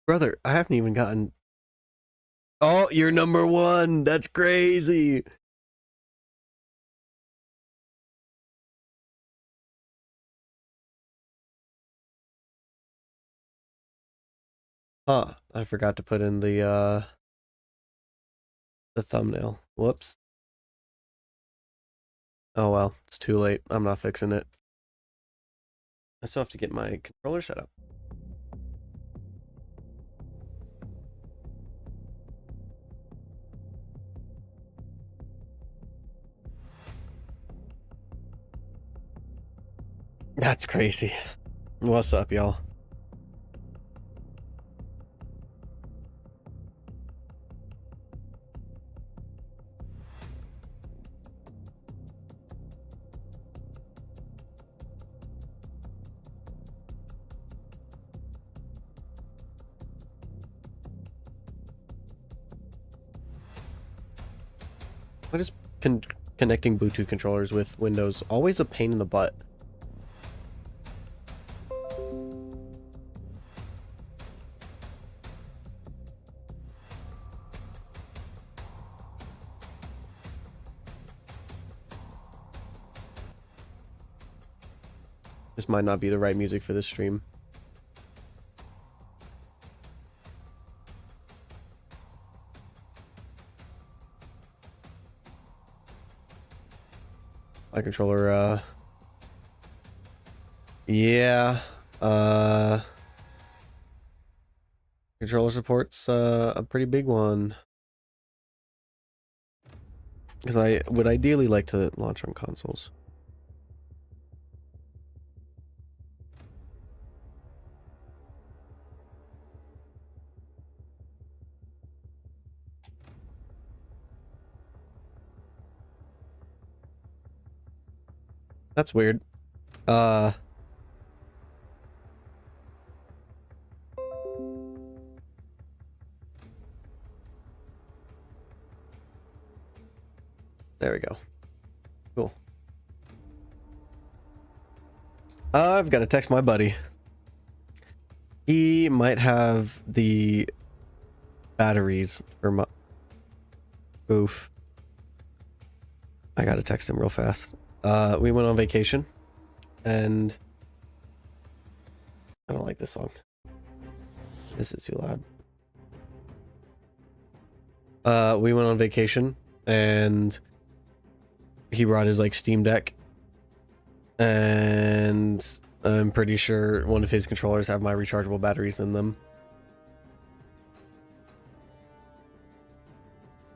Brother, I haven't even gotten... Oh, you're number one! That's crazy! Huh, I forgot to put in the thumbnail. Whoops. Oh well, it's too late. I'm not fixing it. I still have to get my controller set up. That's crazy. What's up, y'all? What is connecting Bluetooth controllers with Windows always a pain in the butt? This might not be the right music for this stream. My controller, yeah, controller support's a pretty big one. Because I would ideally like to launch on consoles. That's weird. There we go. Cool. I've got to text my buddy. He might have the batteries for my... Oof. I gotta text him real fast. We went on vacation, and I don't like this song. This is too loud. We went on vacation, and he brought his like Steam Deck, and I'm pretty sure one of his controllers have my rechargeable batteries in them.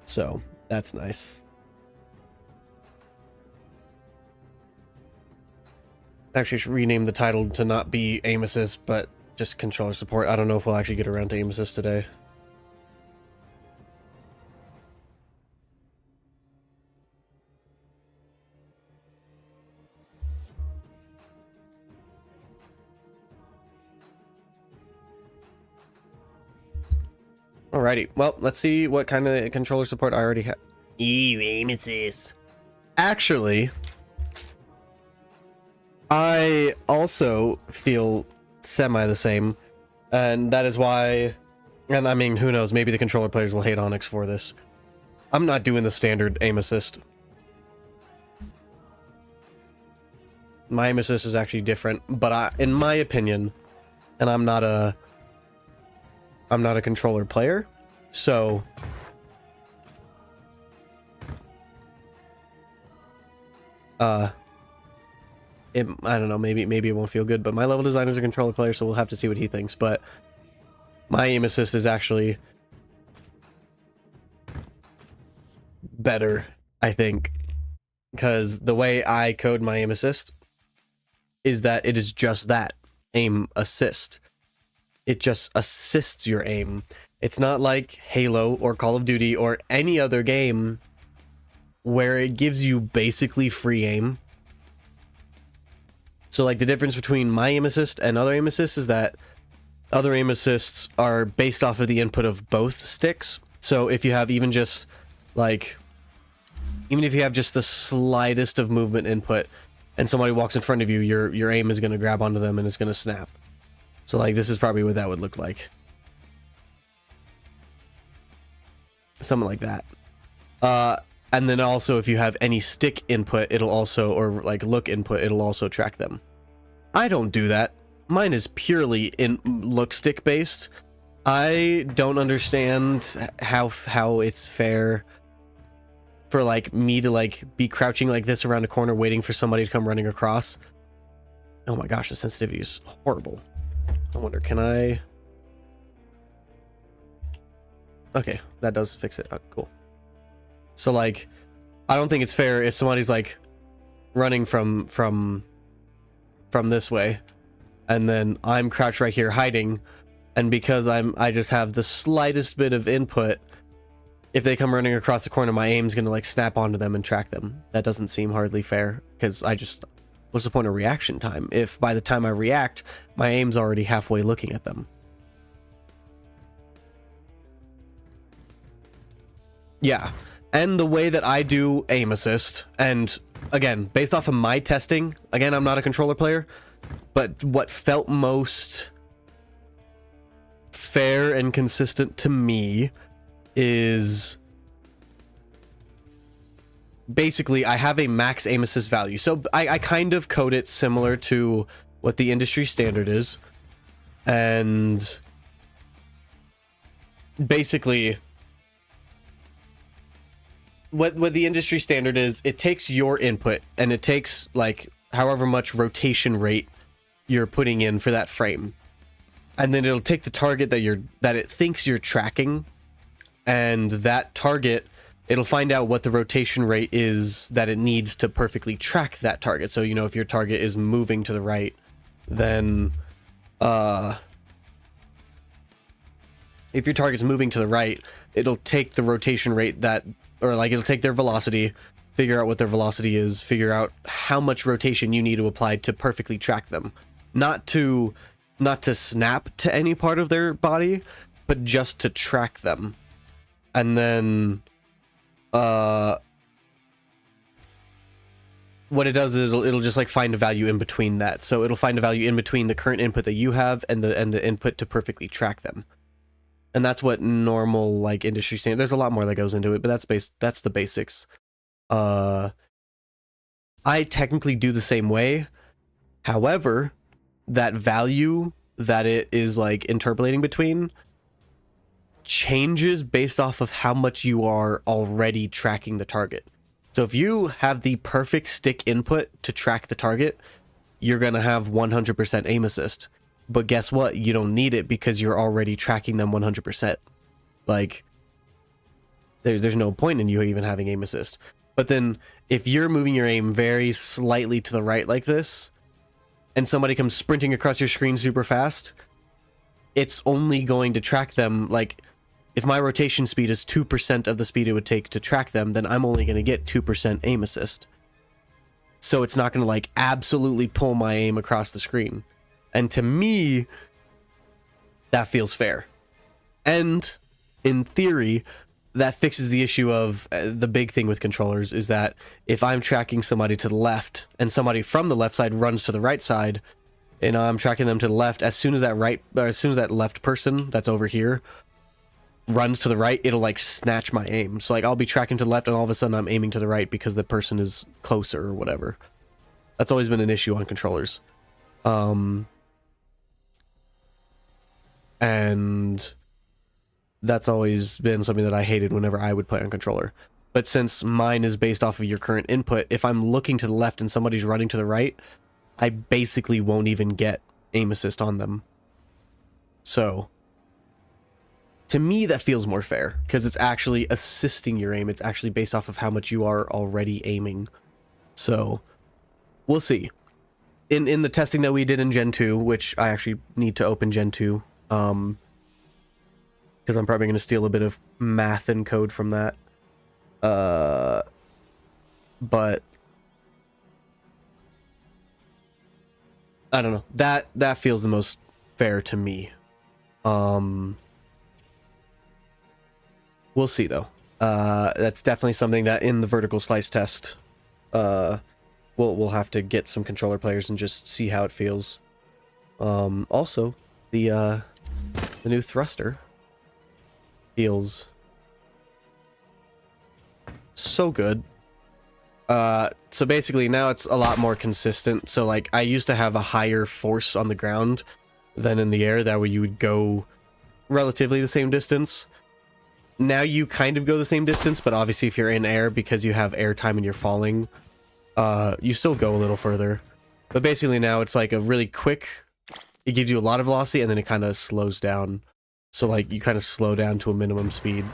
So that's nice. Actually, I should rename the title to not be aim assist, but just controller support. I don't know if we'll actually get around to aim assist today. Alrighty, well, let's see what kind of controller support I already have. Aim assist. Actually, I also feel semi the same, and that is why, and I mean, who knows, maybe the controller players will hate Onyx for this. I'm not doing the standard aim assist. My aim assist is actually different, but in my opinion, and I'm not a controller player, so I don't know, maybe it won't feel good, but my level designer is a controller player, so we'll have to see what he thinks. But my aim assist is actually better, I think, because the way I code my aim assist is that it is just that, aim assist. It just assists your aim. It's not like Halo or Call of Duty or any other game where it gives you basically free aim. So like the difference between my aim assist and other aim assists is that other aim assists are based off of the input of both sticks. So if you have even if you have just the slightest of movement input and somebody walks in front of you, your aim is going to grab onto them and it's going to snap. So like this is probably what that would look like. something like that. And then also if you have any stick input, it'll also, or like look input, it'll also track them. I don't do that. Mine is purely in look stick based. I don't understand how it's fair for like me to like be crouching like this around a corner waiting for somebody to come running across. Oh my gosh, the sensitivity is horrible. I wonder, can I... Okay, that does fix it. Oh, cool. So like, I don't think it's fair if somebody's like running from this way, and then I'm crouched right here hiding, and because I just have the slightest bit of input, if they come running across the corner, my aim's gonna like snap onto them and track them. That doesn't seem hardly fair, because what's the point of reaction time if by the time I react, my aim's already halfway looking at them? Yeah, and the way that I do aim assist, and again, based off of my testing, again, I'm not a controller player, but what felt most fair and consistent to me is basically I have a max aim assist value. So I kind of code it similar to what the industry standard is. And basically what the industry standard is, it takes your input and it takes like however much rotation rate you're putting in for that frame. And then it'll take the target that it thinks you're tracking, and that target, it'll find out what the rotation rate is that it needs to perfectly track that target. So, you know, if your target is moving to the right, then if your target's moving to the right, it'll take the rotation rate it'll take their velocity, figure out what their velocity is, figure out how much rotation you need to apply to perfectly track them. Not to snap to any part of their body, but just to track them. And then what it does is it'll just like find a value in between that. So it'll find a value in between the current input that you have and the input to perfectly track them. And that's what normal like industry standard. There's a lot more that goes into it, but that's the basics. I technically do the same way. However, that value that it is like interpolating between changes based off of how much you are already tracking the target. So if you have the perfect stick input to track the target, you're going to have 100% aim assist. But guess what? You don't need it because you're already tracking them 100%. Like, there's no point in you even having aim assist. But then if you're moving your aim very slightly to the right like this, and somebody comes sprinting across your screen super fast, it's only going to track them. Like, if my rotation speed is 2% of the speed it would take to track them, then I'm only going to get 2% aim assist. So it's not going to like absolutely pull my aim across the screen. And to me, that feels fair. And in theory, that fixes the issue of the big thing with controllers is that if I'm tracking somebody to the left and somebody from the left side runs to the right side, and I'm tracking them to the left, as soon as that left person that's over here runs to the right, it'll like snatch my aim. So like I'll be tracking to the left and all of a sudden I'm aiming to the right because the person is closer or whatever. That's always been an issue on controllers. And that's always been something that I hated whenever I would play on controller. But since mine is based off of your current input, if I'm looking to the left and somebody's running to the right, I basically won't even get aim assist on them. So to me, that feels more fair because it's actually assisting your aim. It's actually based off of how much you are already aiming. So we'll see. In the testing that we did in Gen 2, which I actually need to open Gen 2, because I'm probably going to steal a bit of math and code from that. But I don't know. That feels the most fair to me. We'll see though. That's definitely something that in the vertical slice test, we'll have to get some controller players and just see how it feels. Also, the new thruster feels so good. So basically now it's a lot more consistent. So like I used to have a higher force on the ground than in the air. That way you would go relatively the same distance. Now you kind of go the same distance, but obviously if you're in air, because you have air time and you're falling, you still go a little further. But basically now it's like a really quick, it gives you a lot of velocity and then it kind of slows down. So like you kind of slow down to a minimum speed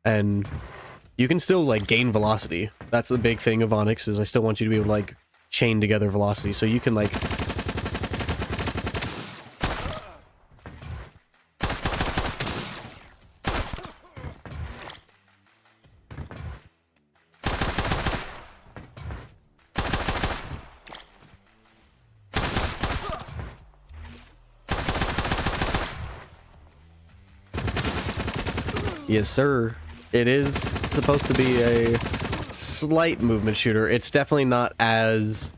and you can still like gain velocity. That's the big thing of Onyx, is I still want you to be able to like chain together velocity. So you can like yes, sir. It is supposed to be a slight movement shooter. It's definitely not as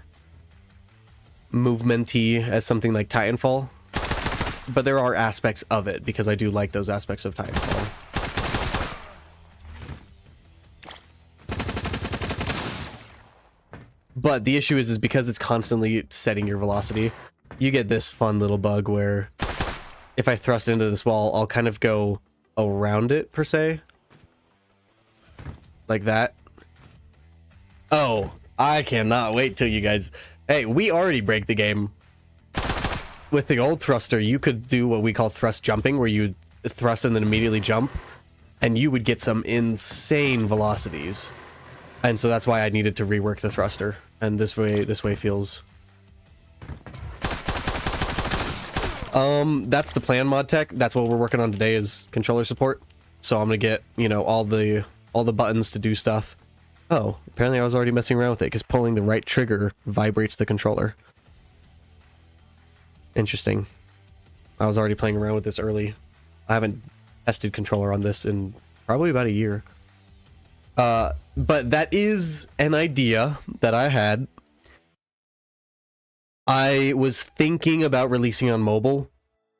movementy as something like Titanfall, but there are aspects of it because I do like those aspects of Titanfall. But the issue is because it's constantly setting your velocity, you get this fun little bug where if I thrust into this wall, I'll kind of go around it per se. Like that. Oh, I cannot wait till you guys... Hey, we already break the game. With the old thruster, you could do what we call thrust jumping, where you thrust and then immediately jump, and you would get some insane velocities. And so that's why I needed to rework the thruster. And this way feels... That's the plan, mod tech. That's what we're working on today, is controller support. So I'm gonna get, you know, all the buttons to do stuff. Oh, apparently I was already messing around with it because pulling the right trigger vibrates the controller. Interesting. I was already playing around with this early. I haven't tested controller on this in probably about a year. But that is an idea that I had. I was thinking about releasing on mobile,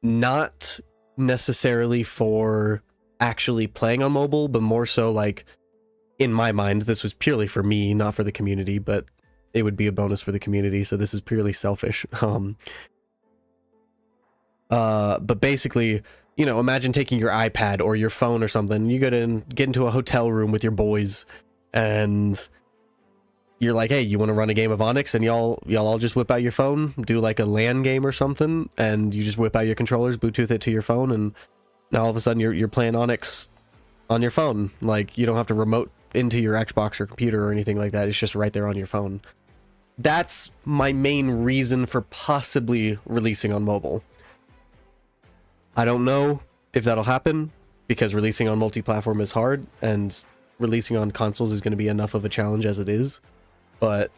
not necessarily for actually playing on mobile, but more so like, in my mind, this was purely for me, not for the community, but it would be a bonus for the community, so this is purely selfish. But basically, you know, imagine taking your iPad or your phone or something, you get into a hotel room with your boys, and you're like, hey, you want to run a game of Onyx? And y'all all just whip out your phone, do like a LAN game or something, and you just whip out your controllers, Bluetooth it to your phone, and now all of a sudden you're playing Onyx on your phone. Like, you don't have to remote into your Xbox or computer or anything like that. It's just right there on your phone. That's my main reason for possibly releasing on mobile. I don't know if that'll happen, because releasing on multi-platform is hard, and releasing on consoles is going to be enough of a challenge as it is. But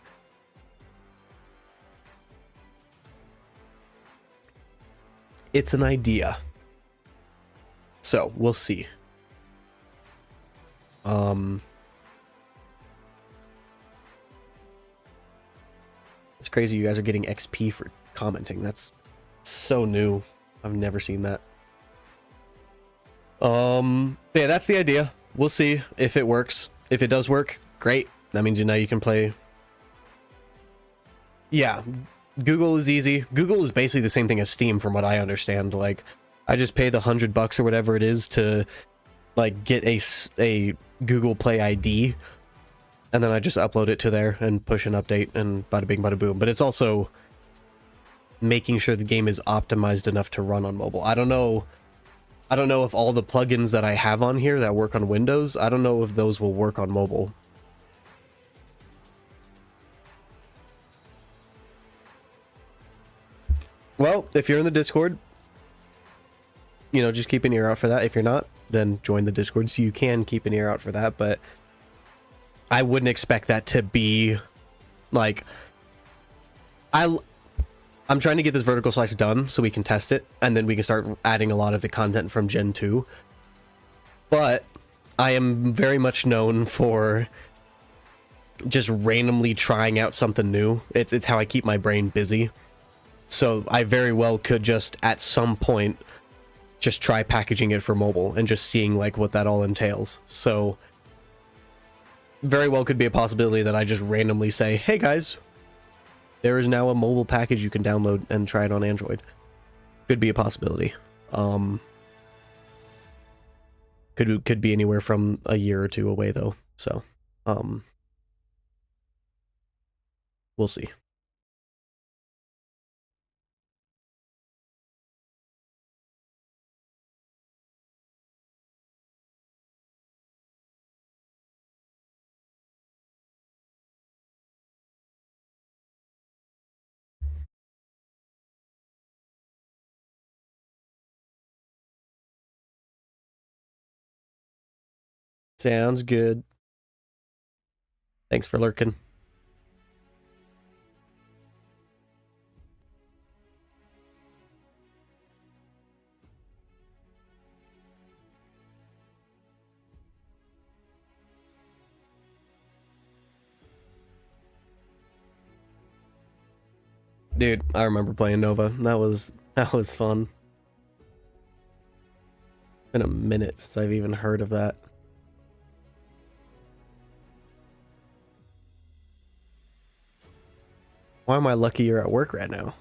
it's an idea. So, we'll see. It's crazy you guys are getting XP for commenting. That's so new. I've never seen that. Yeah, that's the idea. We'll see if it works. If it does work, great. That means now you can play. Yeah, Google is easy. Google is basically the same thing as Steam, from what I understand. Like, I just pay the $100 or whatever it is to like get a Google Play ID, and then I just upload it to there and push an update, and bada bing bada boom. But it's also making sure the game is optimized enough to run on mobile. I don't know if all the plugins that I have on here that work on Windows, I don't know if those will work on mobile. Well, if you're in the Discord, you know, just keep an ear out for that. If you're not, then join the Discord so you can keep an ear out for that. But I wouldn't expect that to be like, I'm trying to get this vertical slice done so we can test it, and then we can start adding a lot of the content from Gen 2. But I am very much known for just randomly trying out something new. It's how I keep my brain busy. So I very well could just at some point just try packaging it for mobile and just seeing like what that all entails. So very well could be a possibility that I just randomly say, hey guys, there is now a mobile package you can download and try it on Android. Could be a possibility. Could be anywhere from a year or two away though. So, we'll see. Sounds good. Thanks for lurking. Dude, I remember playing Nova. That was fun. Been a minute since I've even heard of that. Why am I lucky you're at work right now?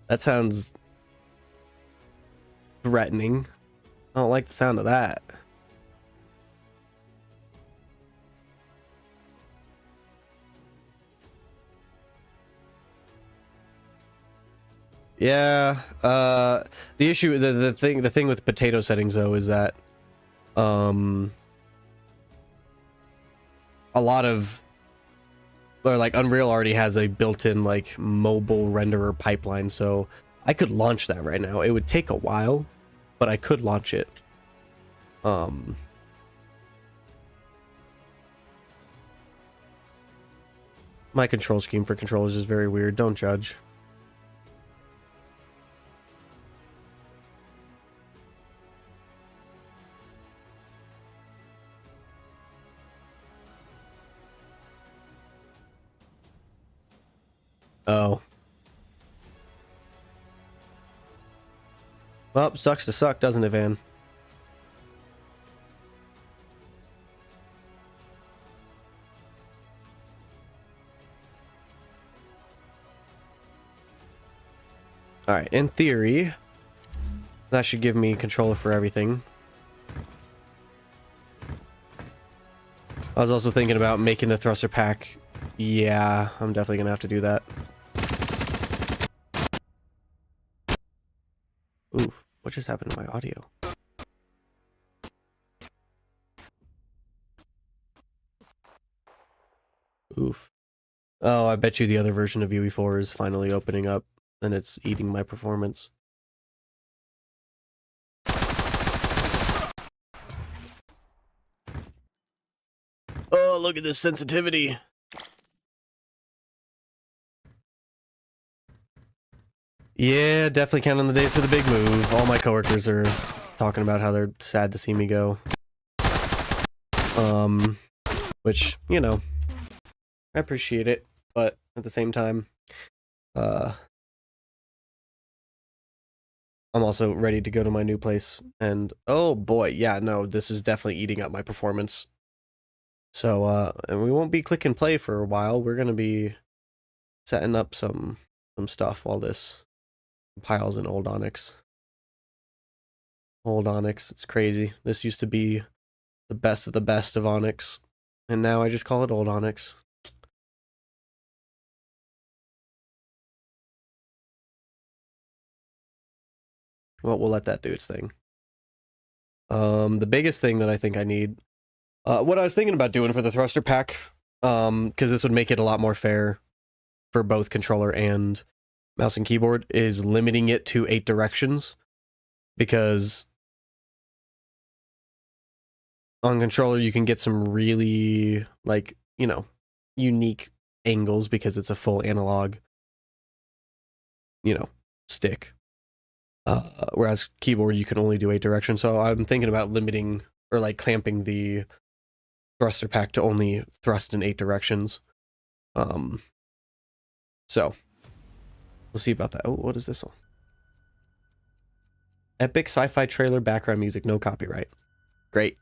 That sounds threatening. I don't like the sound of that. Yeah, the issue, the thing with potato settings though is that, a lot of, or like Unreal already has a built-in like mobile renderer pipeline, so I could launch that right now. It would take a while, but I could launch it. My control scheme for controllers is very weird. Don't judge. Oh. Well, sucks to suck, doesn't it, Van? Alright, in theory, that should give me controller for everything. I was also thinking about making the thruster pack. Yeah, I'm definitely gonna have to do that. Oof, what just happened to my audio? Oof. Oh, I bet you the other version of UE4 is finally opening up, and it's eating my performance. Oh, look at this sensitivity. Yeah, definitely counting the days for the big move. All my coworkers are talking about how they're sad to see me go. Which, you know, I appreciate it, but at the same time, I'm also ready to go to my new place, and oh boy, yeah, no, this is definitely eating up my performance. So, and we won't be click and play for a while. We're gonna be setting up some stuff while this compiles in old Onyx. Old Onyx, it's crazy. This used to be the best of the best of Onyx, and now I just call it old Onyx. Well, we'll let that do its thing. The biggest thing that I think I need, what I was thinking about doing for the thruster pack, because this would make it a lot more fair for both controller and mouse and keyboard, is limiting it to 8 directions, because on controller you can get some really, like, you know, unique angles because it's a full analog, you know, stick. Whereas keyboard you can only do 8 directions, so I'm thinking about limiting or like clamping the thruster pack to only thrust in 8 directions. So we'll see about that. Oh, what is this one? Epic sci-fi trailer background music, no copyright. Great.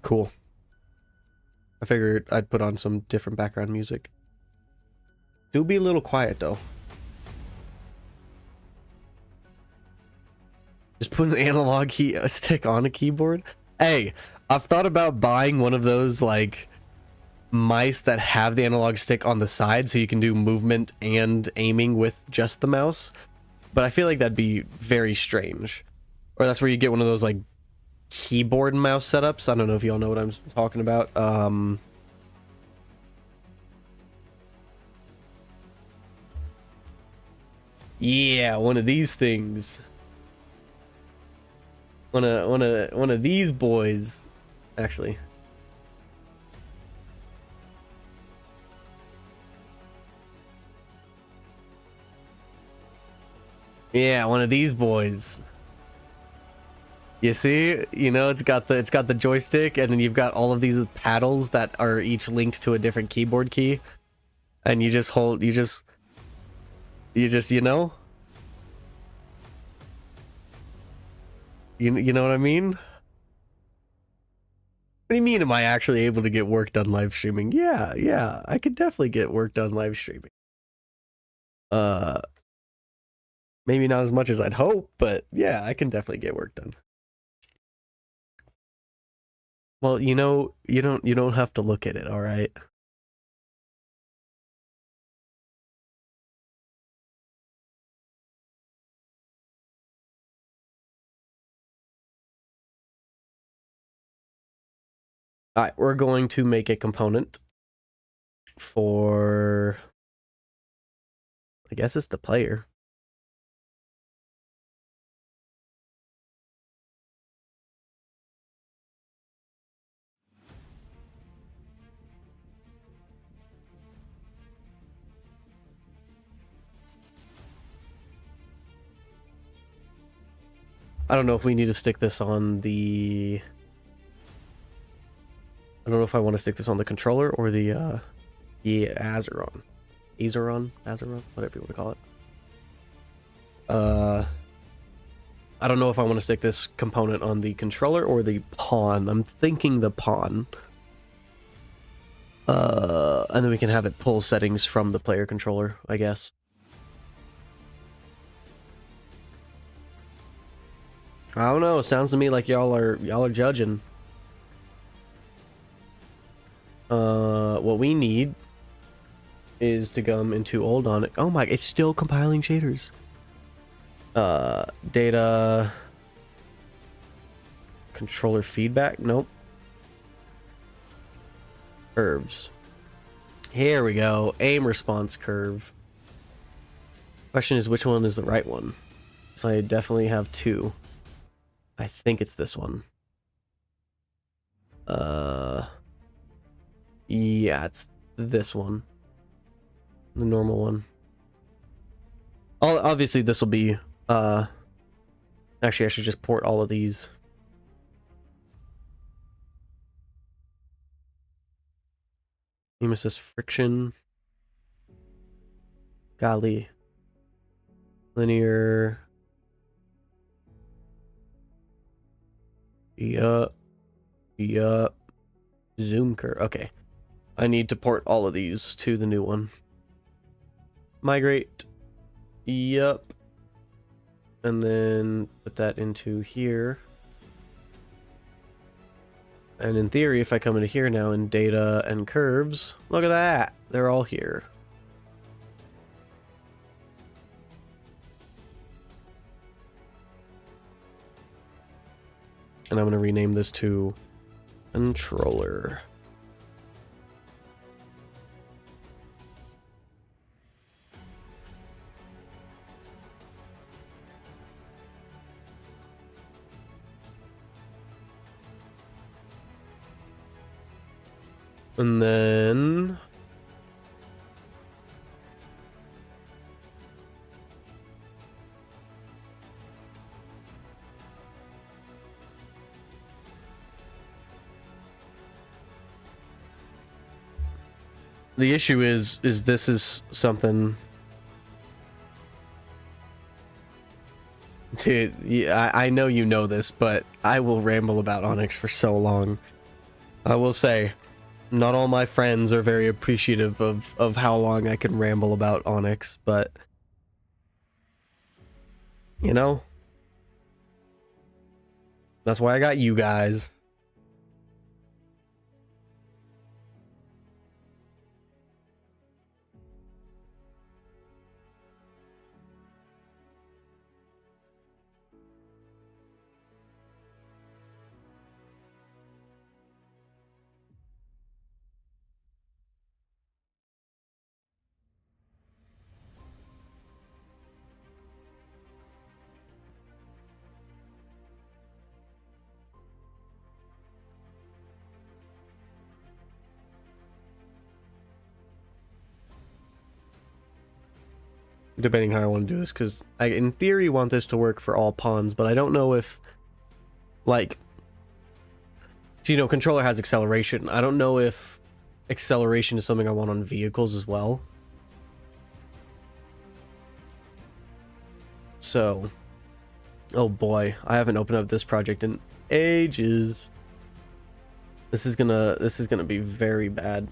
Cool. I figured I'd put on some different background music. Do be a little quiet though. Just put an analog stick on a keyboard. Hey, I've thought about buying one of those like mice that have the analog stick on the side so you can do movement and aiming with just the mouse. But I feel like that'd be very strange. Or that's where you get one of those like keyboard and mouse setups. I don't know if y'all know what I'm talking about. Yeah, one of these things. One of these boys, actually. Yeah, one of these boys. You see, you know, it's got the joystick, and then you've got all of these paddles that are each linked to a different keyboard key, and you just hold, you know, you know what I mean? What do you mean? Am I actually able to get work done live streaming? Yeah, I could definitely get work done live streaming. Maybe not as much as I'd hope, but yeah, I can definitely get work done. Well, you know, you don't have to look at it, all right? All right, we're going to make a component for, I guess it's the player. I don't know if we need to stick this on the... I don't know if I want to stick this on the controller or the Azeron. Azeron? Whatever you want to call it. I don't know if I want to stick this component on the controller or the pawn. I'm thinking the pawn. And then we can have it pull settings from the player controller, I guess. I don't know. Sounds to me like y'all are judging. What we need is to come into old Onyx. Oh my, it's still compiling shaders. Data controller feedback. Nope. Curves. Here we go. Aim response curve. Question is, which one is the right one? So I definitely have two. I think it's this one. Yeah, it's this one. The normal one. Obviously this will be, actually I should just port all of these. Nemesis friction. Golly. Linear. Yup. Zoom curve. Okay. I need to port all of these to the new one. Migrate. Yup. And then put that into here. And in theory, if I come into here now in data and curves, look at that. They're all here. And I'm going to rename this to controller. And then the issue is this is something, dude, yeah, I know you know this, but I will ramble about Onyx for so long. I will say, not all my friends are very appreciative of how long I can ramble about Onyx, but you know, that's why I got you guys. Debating how I want to do this, because I, in theory, want this to work for all pawns, but I don't know if, like, you know, controller has acceleration. I don't know if acceleration is something I want on vehicles as well. So, oh boy, I haven't opened up this project in ages. This is gonna be very bad.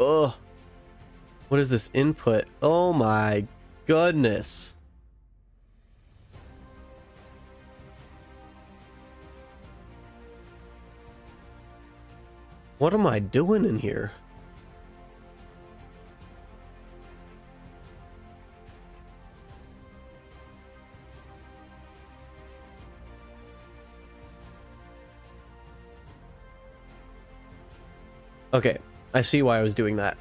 Ugh. What is this input? Oh my goodness. What am I doing in here? Okay, I see why I was doing that.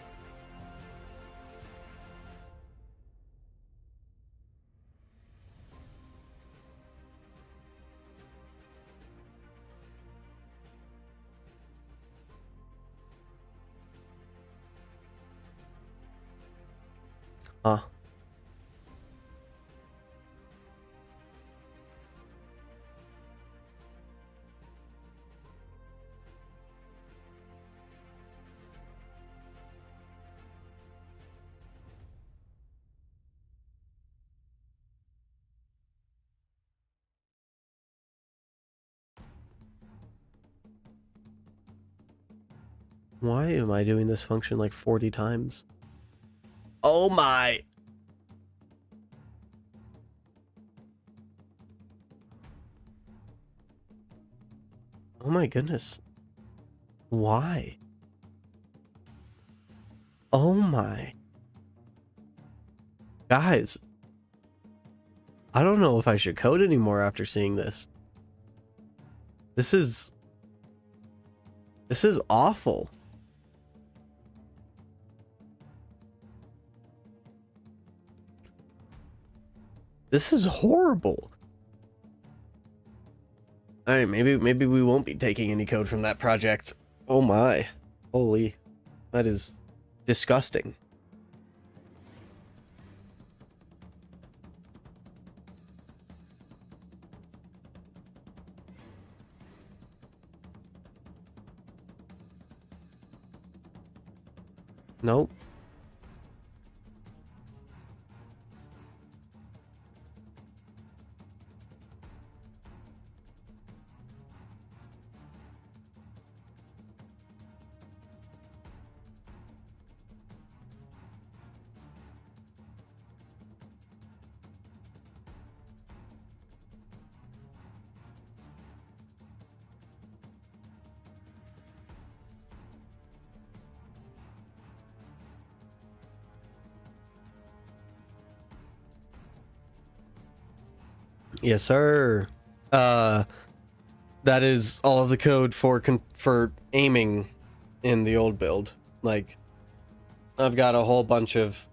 Huh. Why am I doing this function like 40 times? Oh my. Oh my goodness. Why? Oh my. Guys, I don't know if I should code anymore after seeing this. This is awful. This is horrible. Alright, maybe we won't be taking any code from that project. Oh my. Holy. That is disgusting. Nope. Yes, sir. That is all of the code for aiming in the old build. Like, I've got a whole bunch of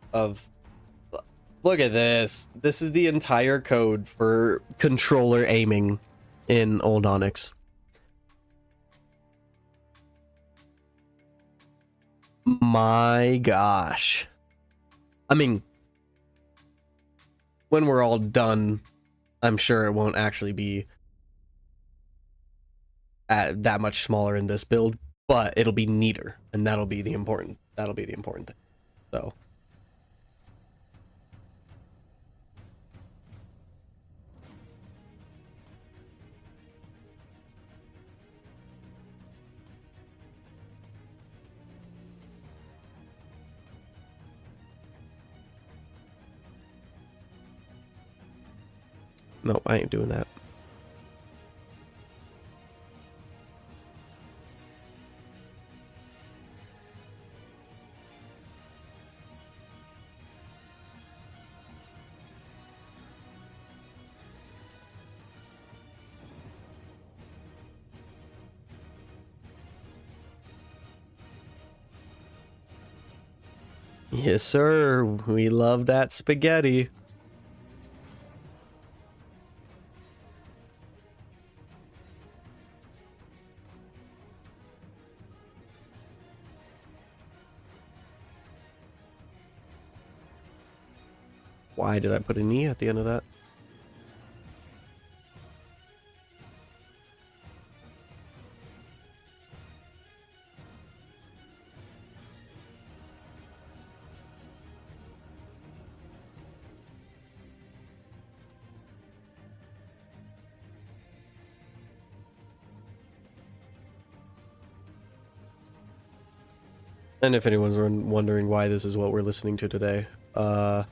look at this. This is the entire code for controller aiming in old Onyx. My gosh. I mean, when we're all done, I'm sure it won't actually be that much smaller in this build, but it'll be neater, and that'll be the important thing. So No, I ain't doing that. Yes, sir. We love that spaghetti. Why did I put an E at the end of that? And if anyone's wondering why this is what we're listening to today, I've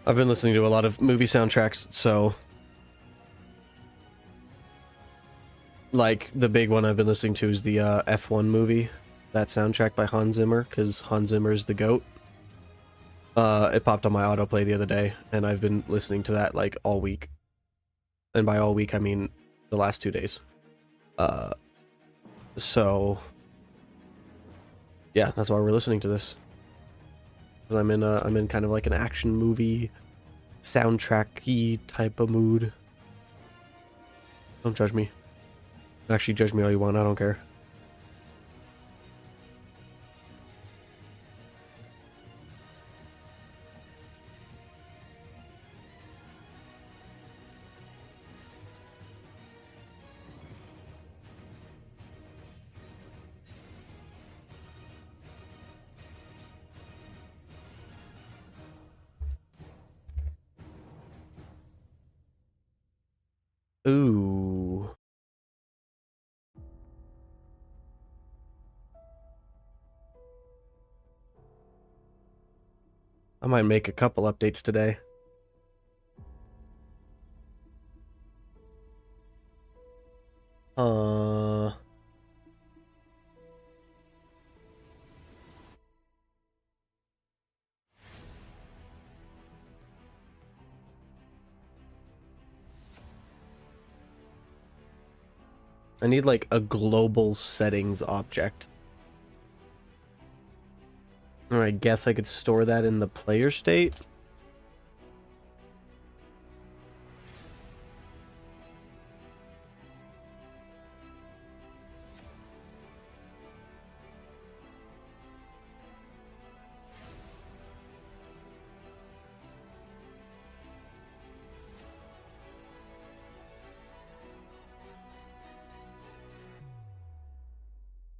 been listening to a lot of movie soundtracks, so like the big one I've been listening to is the F1 movie, that soundtrack by Hans Zimmer, because Hans Zimmer's the GOAT. It popped on my autoplay the other day, and I've been listening to that like all week. And by all week, I mean the last 2 days. So yeah, that's why we're listening to this. Because I'm in kind of like an action movie soundtracky type of mood. Don't judge me. Actually, judge me all you want. I don't care. Ooh. I might make a couple updates today. I need like a global settings object. Or I guess I could store that in the player state.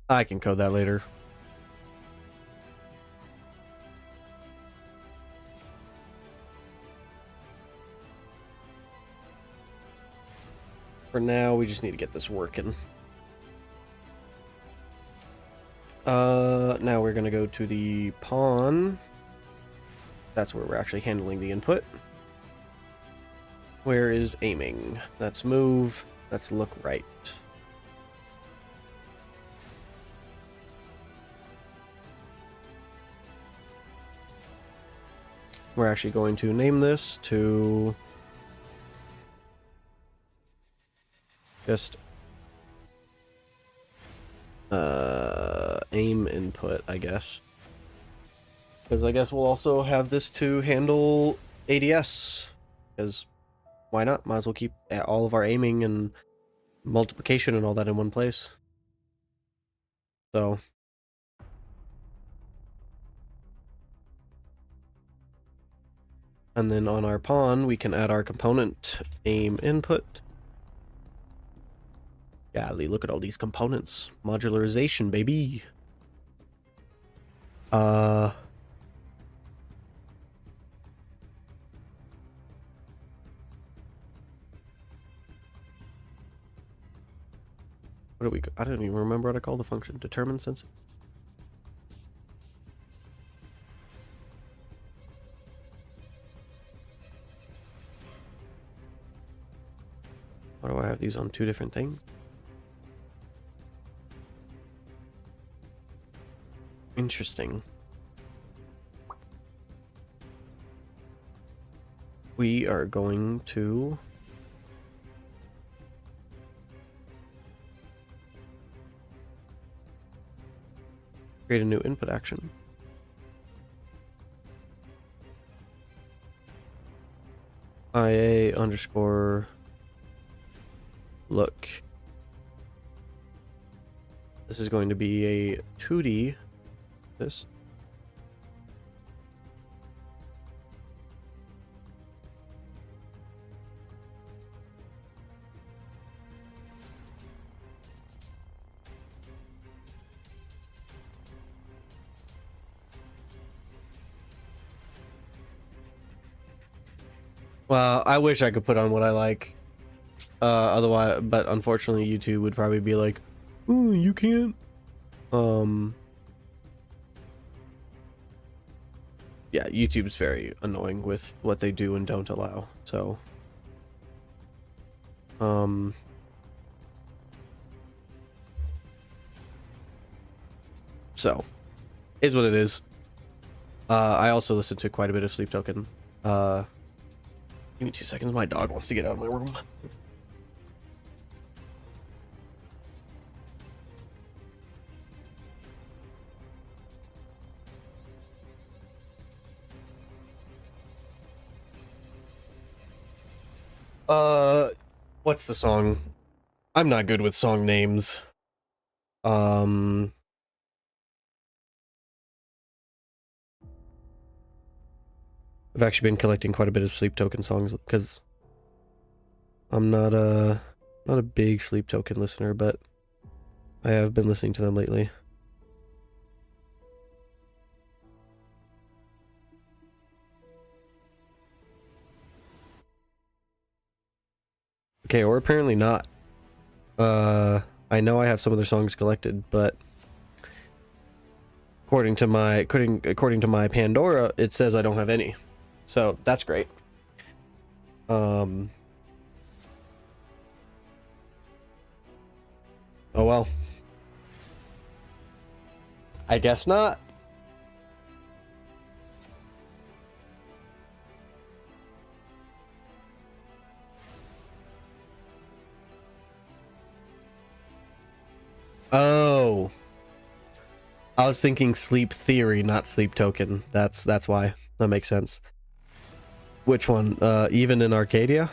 I can code that later. For now, we just need to get this working. Now we're gonna go to the pawn. That's where we're actually handling the input. Where is aiming? That's move. That's look right. We're actually going to name this to just aim input, I guess. Because I guess we'll also have this to handle ADS. Because why not? Might as well keep all of our aiming and multiplication and all that in one place. So and then on our pawn, we can add our component aim input. Golly, look at all these components. Modularization, baby. What do we... I don't even remember what I call the function. Determine sensor. Why do I have these on two different things? Interesting. We are going to create a new input action. IA underscore look. This is going to be a 2D. This. Well, I wish I could put on what I like. Otherwise, but unfortunately, YouTube would probably be like, "Oh, you can't." Yeah, YouTube's very annoying with what they do and don't allow. So, so is what it is. I also listen to quite a bit of Sleep Token. Give me 2 seconds. My dog wants to get out of my room. What's the song? I'm not good with song names. I've actually been collecting quite a bit of Sleep Token songs because I'm not a big Sleep Token listener, but I have been listening to them lately. Okay, or apparently not. I know I have some of their songs collected, but according to my Pandora, it says I don't have any. So that's great. Oh well. I guess not. Oh. I was thinking Sleep Theory, not Sleep Token. That's why. That makes sense. Which one? Even in Arcadia?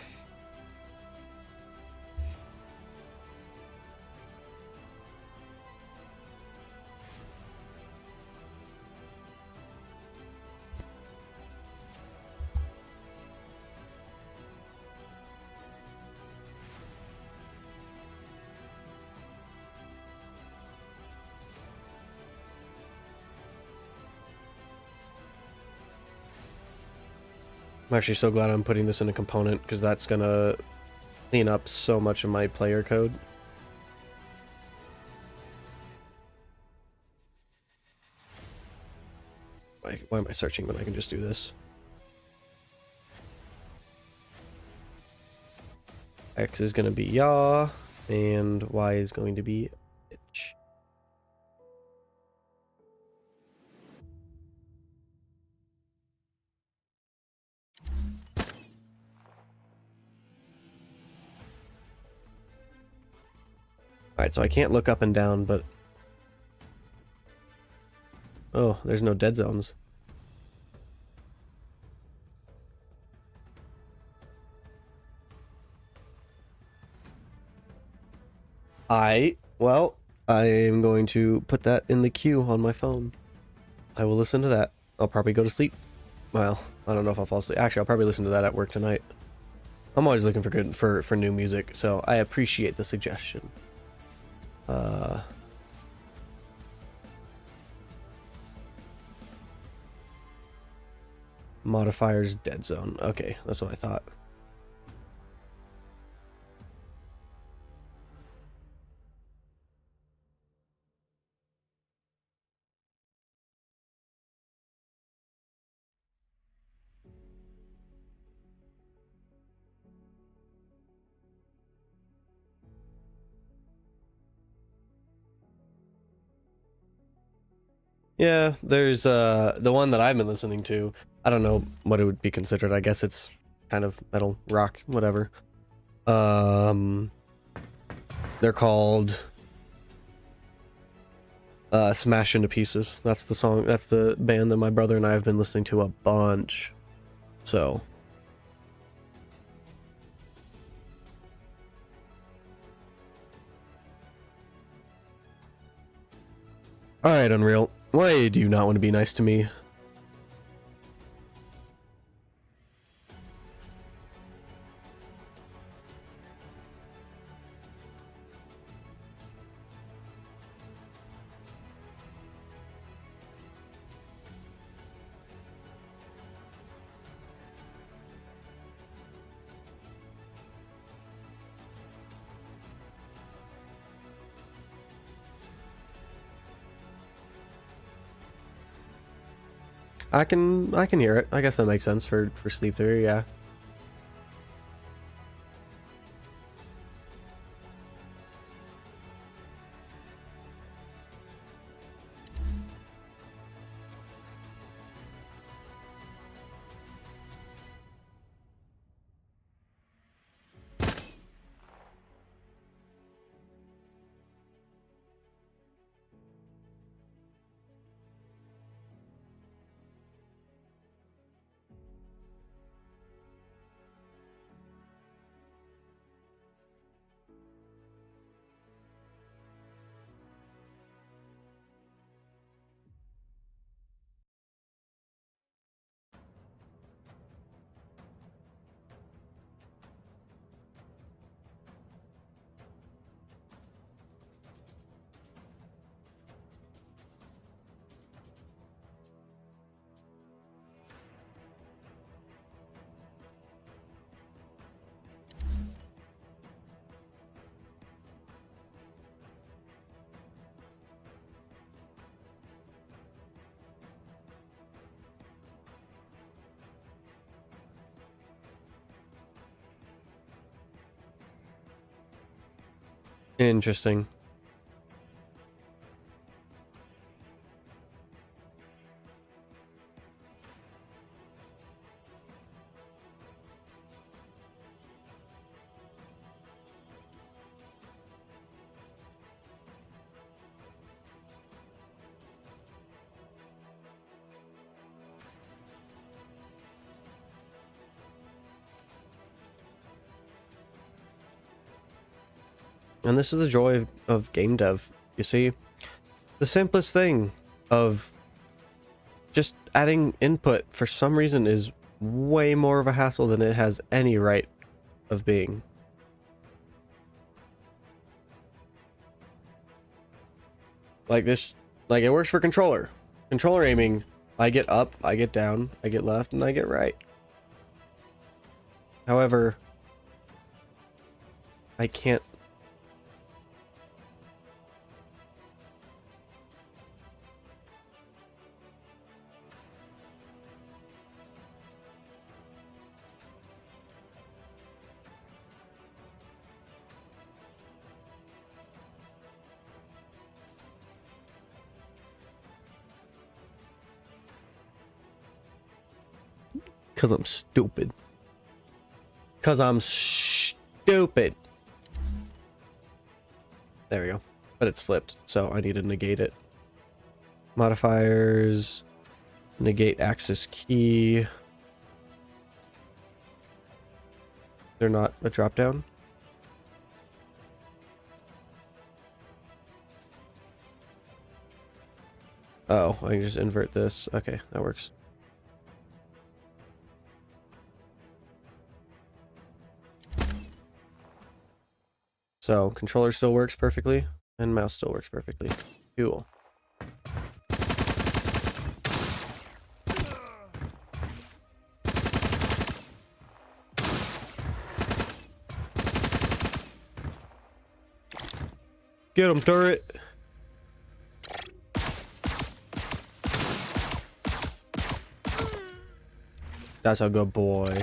I'm actually so glad I'm putting this in a component because that's gonna clean up so much of my player code. Why am I searching when I can just do this? X is gonna be yaw, and Y is going to be bitch. Alright, so I can't look up and down, but... Oh, there's no dead zones. Well, I am going to put that in the queue on my phone. I will listen to that. I'll probably go to sleep. Well, I don't know if I'll fall asleep. Actually, I'll probably listen to that at work tonight. I'm always looking for new music, so I appreciate the suggestion. Modifiers dead zone. Okay, that's what I thought. Yeah, there's the one that I've been listening to. I don't know what it would be considered. I guess it's kind of metal, rock, whatever. They're called Smash Into Pieces. That's the song. That's the band that my brother and I have been listening to a bunch. So all right, Unreal. Why do you not want to be nice to me? I can hear it. I guess that makes sense for sleep theory, yeah. Interesting. And this is the joy of game dev. You see, the simplest thing of just adding input for some reason is way more of a hassle than it has any right of being. Like this, like it works for controller. Controller aiming, I get up, I get down, I get left, and I get right. However, I can't. Because I'm stupid. Because I'm stupid. There we go. But it's flipped, so I need to negate it. Modifiers. Negate axis key. They're not a drop down. Oh, I can just invert this. Okay, that works. So controller still works perfectly and mouse still works perfectly. Cool. Get him, turret. That's a good boy.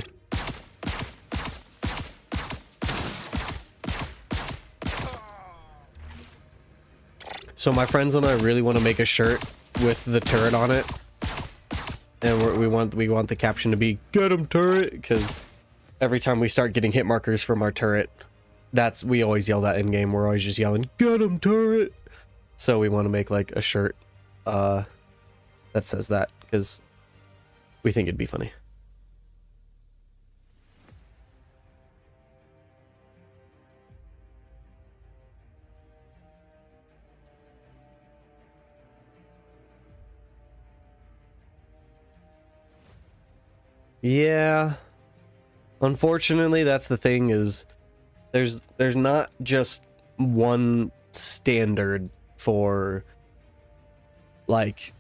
So my friends and I really want to make a shirt with the turret on it, and we want the caption to be "Get him, turret," because every time we start getting hit markers from our turret, we always yell that in game. We're always just yelling "Get him, turret." So we want to make like a shirt that says that, because we think it'd be funny. Yeah, unfortunately, that's the thing, is there's not just one standard for like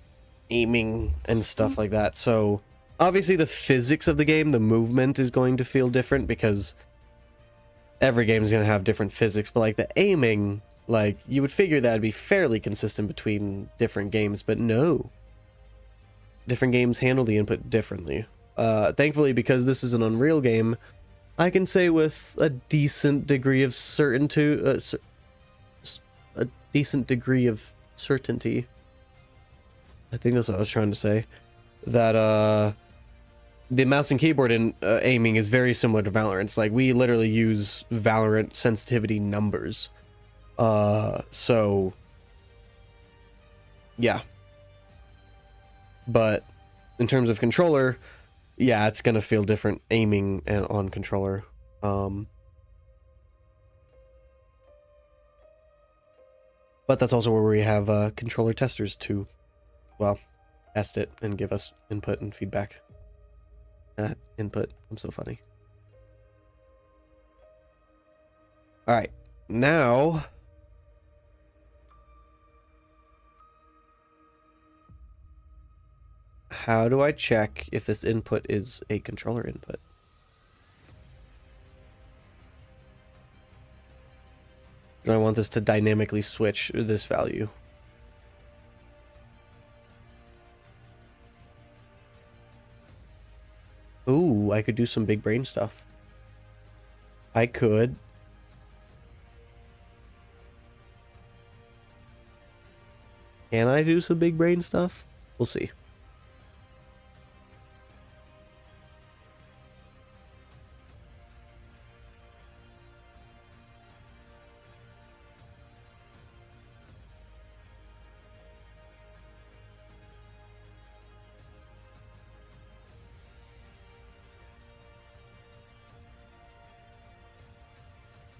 aiming and stuff like that. So obviously the physics of the game, the movement is going to feel different because every game is going to have different physics, but like the aiming, like you would figure that'd be fairly consistent between different games, but no. Different games handle the input differently. Thankfully, because this is an Unreal game, I can say with a decent degree of certainty, I think that's what I was trying to say, that the mouse and keyboard aiming is very similar to Valorant. It's like we literally use Valorant sensitivity numbers. So yeah. But in terms of controller, yeah, it's gonna feel different aiming on controller. But that's also where we have controller testers to, well, test it and give us input and feedback. Input. I'm so funny. All right, now how do I check if this input is a controller input? Do I want this to dynamically switch this value? Ooh, I could do some big brain stuff. I could. Can I do some big brain stuff? We'll see.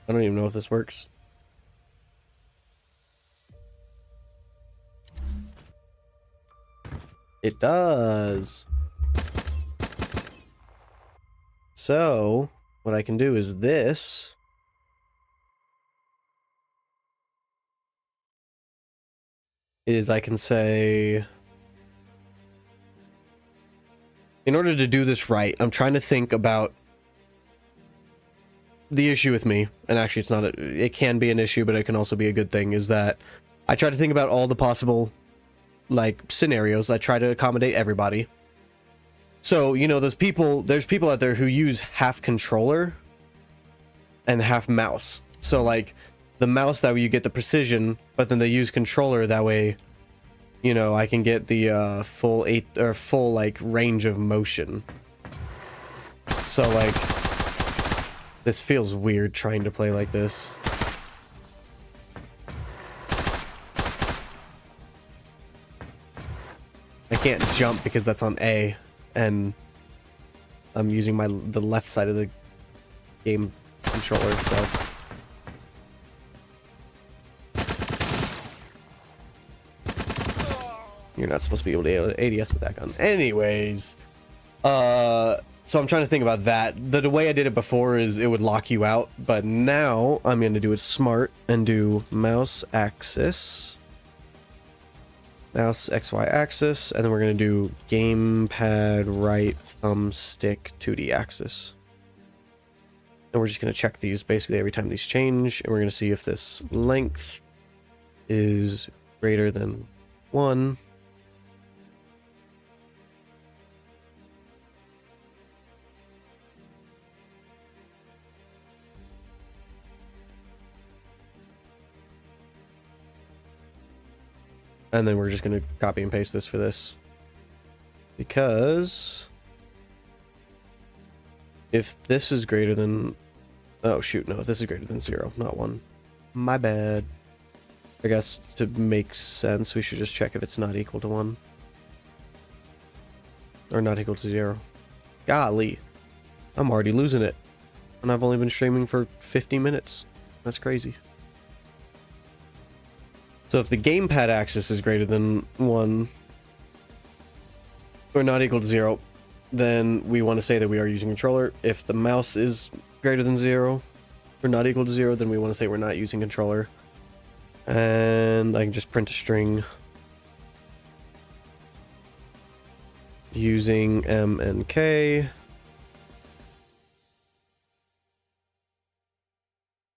I don't even know if this works. It does. So, what I can do is this. Is I can say, in order to do this right, I'm trying to think about the issue with me, and actually it's not it can be an issue, but it can also be a good thing, is that I try to think about all the possible like scenarios. I try to accommodate everybody. So, you know, there's people out there who use half controller and half mouse. So like the mouse, that way you get the precision, but then they use controller, that way, you know, I can get the full like range of motion. So like this feels weird trying to play like this. I can't jump because that's on A, and I'm using the left side of the game controller, so. You're not supposed to be able to ADS with that gun. Anyways, so I'm trying to think about that. The way I did it before is it would lock you out, but now I'm going to do it smart and do mouse axis, mouse XY axis, and then we're going to do gamepad right thumbstick 2D axis. And we're just going to check these basically every time these change, and we're going to see if this length is greater than 1. And then we're just going to copy and paste this for this. Because if this is greater than... Oh, shoot. No, if this is greater than 0, not 1. My bad. I guess to make sense, we should just check if it's not equal to 1. Or not equal to 0. Golly. I'm already losing it. And I've only been streaming for 50 minutes. That's crazy. So if the gamepad axis is greater than 1, or not equal to 0, then we want to say that we are using controller. If the mouse is greater than 0, or not equal to 0, then we want to say we're not using controller. And I can just print a string using M and K.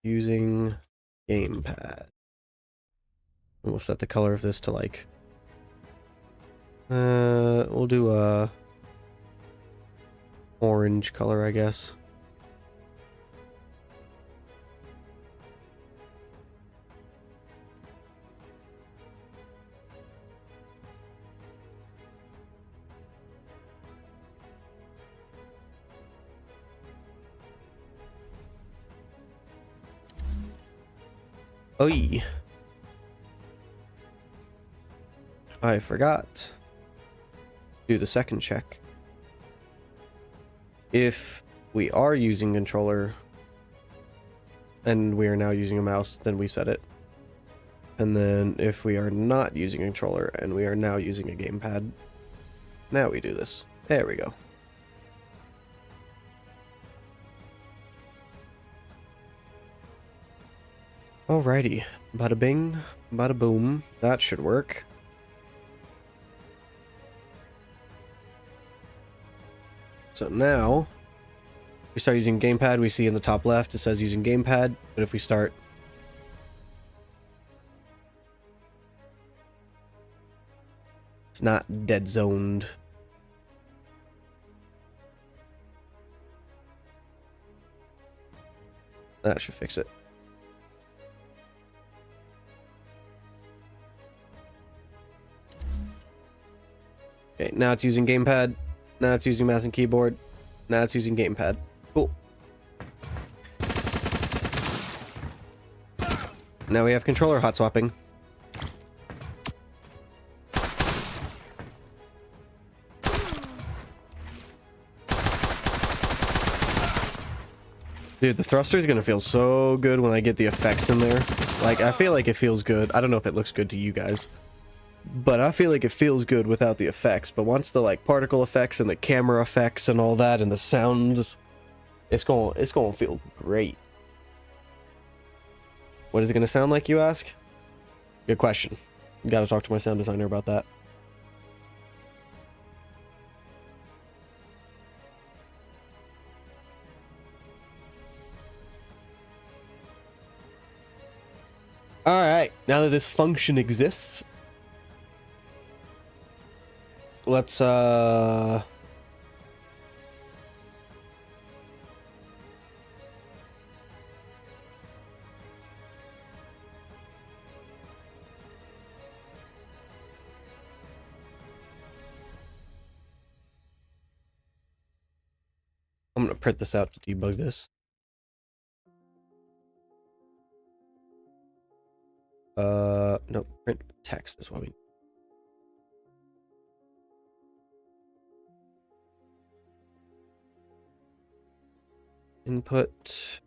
Using gamepad. And we'll set the color of this to like... we'll do a orange color, I guess. Oi. I forgot. Do the second check. If we are using controller and we are now using a mouse, then we set it. And then if we are not using a controller and we are now using a gamepad, now we do this. There we go. Alrighty. Bada bing, bada boom. That should work. So now, we start using gamepad. We see in the top left it says using gamepad, but if we start it's not dead zoned. That should fix it. Okay, now it's using gamepad. Now it's using mouse and keyboard. Now it's using gamepad. Cool. Now we have controller hot swapping. Dude, the thruster is gonna feel so good when I get the effects in there. Like, I feel like it feels good. I don't know if it looks good to you guys, but I feel like it feels good without the effects. But once the like particle effects and the camera effects and all that and the sounds, it's gonna feel great. What is it gonna sound like, you ask? Good question. Gotta talk to my sound designer about that. Alright, now that this function exists, let's I'm gonna print this out to debug this. No, print text is what we... Input.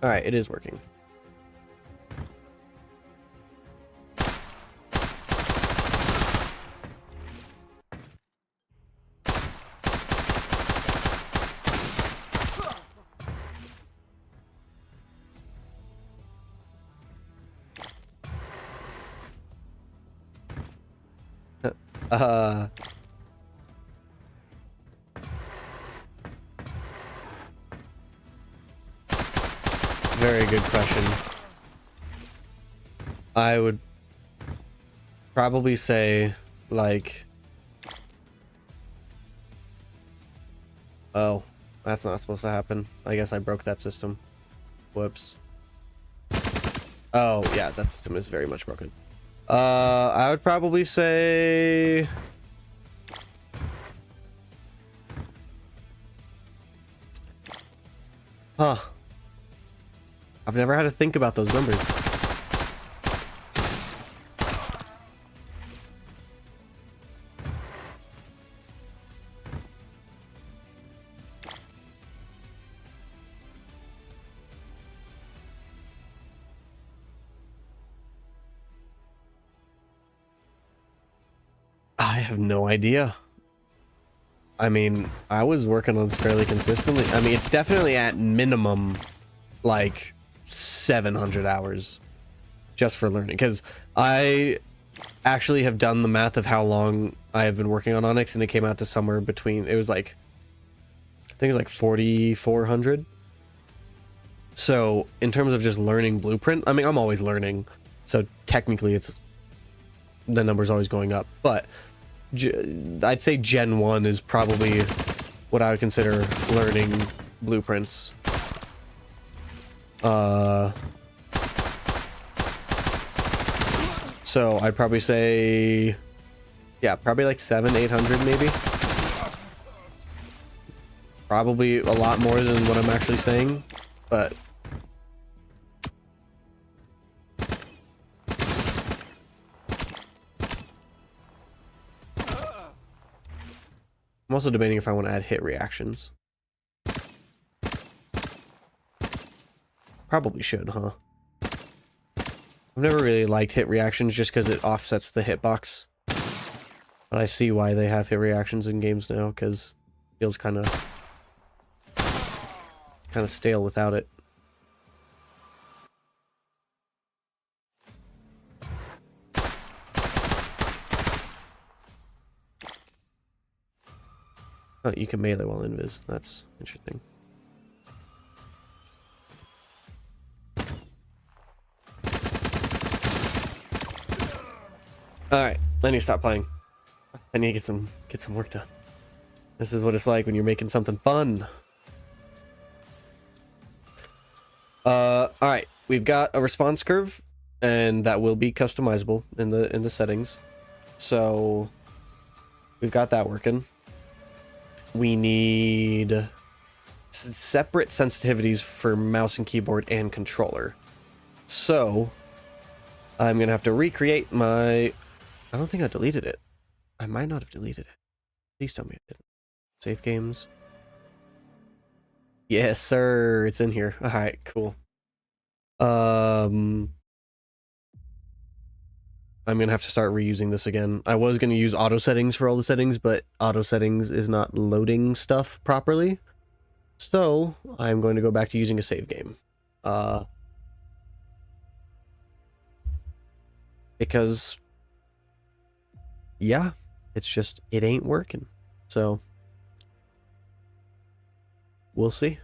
All right, it is working. Uh, Very good question. I would probably say, like... Oh, that's not supposed to happen. I guess I broke that system. Whoops. Oh, yeah, that system is very much broken. I would probably say... Huh. I've never had to think about those numbers. I have no idea. I mean, I was working on this fairly consistently. I mean, it's definitely at minimum, like, 700 hours just for learning. Because I actually have done the math of how long I have been working on Onyx, and it came out to somewhere between, it was like, I think it was like 4,400. So, in terms of just learning Blueprint, I mean, I'm always learning. So, technically, it's, the number's always going up. But I'd say Gen 1 is probably what I would consider learning blueprints. So I'd probably say, yeah, probably like 700-800 maybe. Probably a lot more than what I'm actually saying, but I'm also debating if I want to add hit reactions. Probably should, huh? I've never really liked hit reactions just because it offsets the hitbox. But I see why they have hit reactions in games now, because it feels kind of stale without it. Oh, you can melee while invis. That's interesting. Alright, I need to stop playing. I need to get some work done. This is what it's like when you're making something fun. Alright, we've got a response curve, and that will be customizable in the settings. So we've got that working. We need separate sensitivities for mouse and keyboard and controller. So I'm gonna have to recreate my... I don't think I deleted it. I might not have deleted it. Please tell me I didn't. Save games. Yes, sir. It's in here. All right, cool. I'm gonna have to start reusing this again. I was gonna use auto settings for all the settings, but auto settings is not loading stuff properly. So I'm going to go back to using a save game. Because yeah, it's just, it ain't working. So we'll see.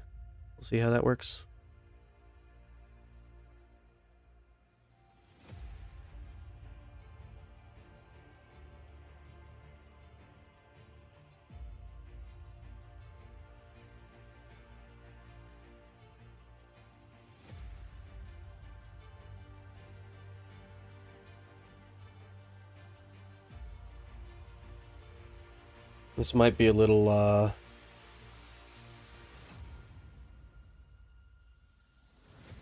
We'll see how that works. This might be a little,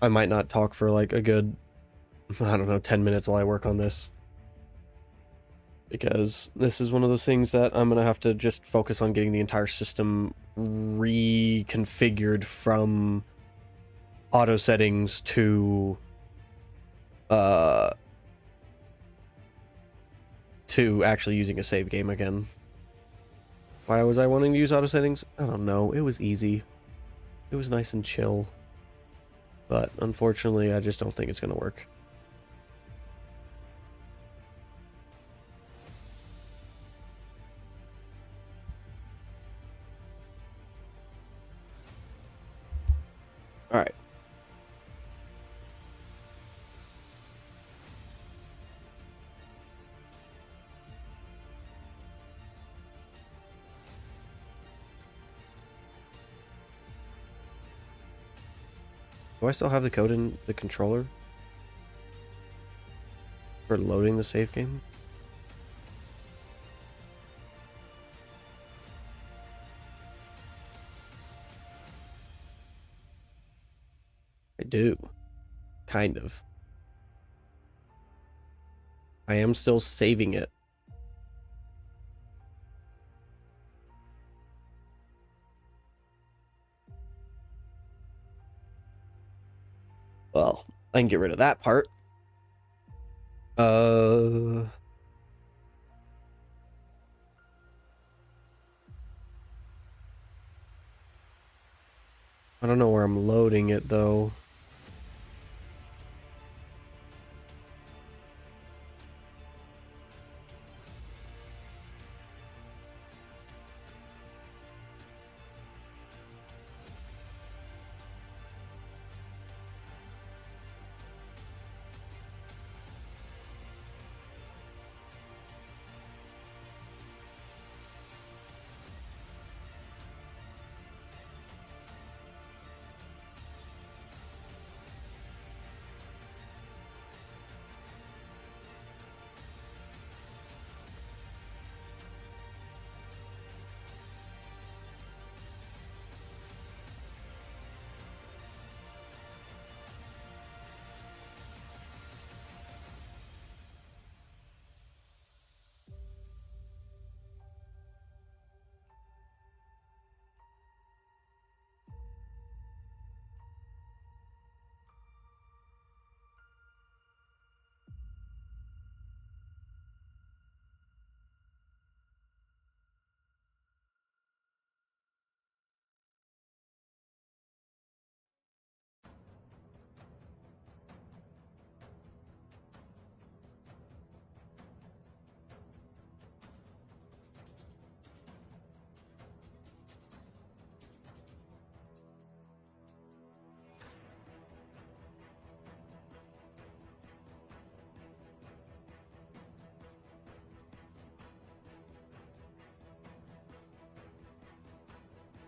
I might not talk for like a good, I don't know, 10 minutes while I work on this. Because this is one of those things that I'm going to have to just focus on getting the entire system reconfigured from auto settings to actually using a save game again. Why was I wanting to use auto settings? I don't know. It was easy. It was nice and chill. But unfortunately, I just don't think it's going to work. All right. Do I still have the code in the controller for loading the save game? I do. Kind of. I am still saving it. Well, I can get rid of that part. I don't know where I'm loading it though.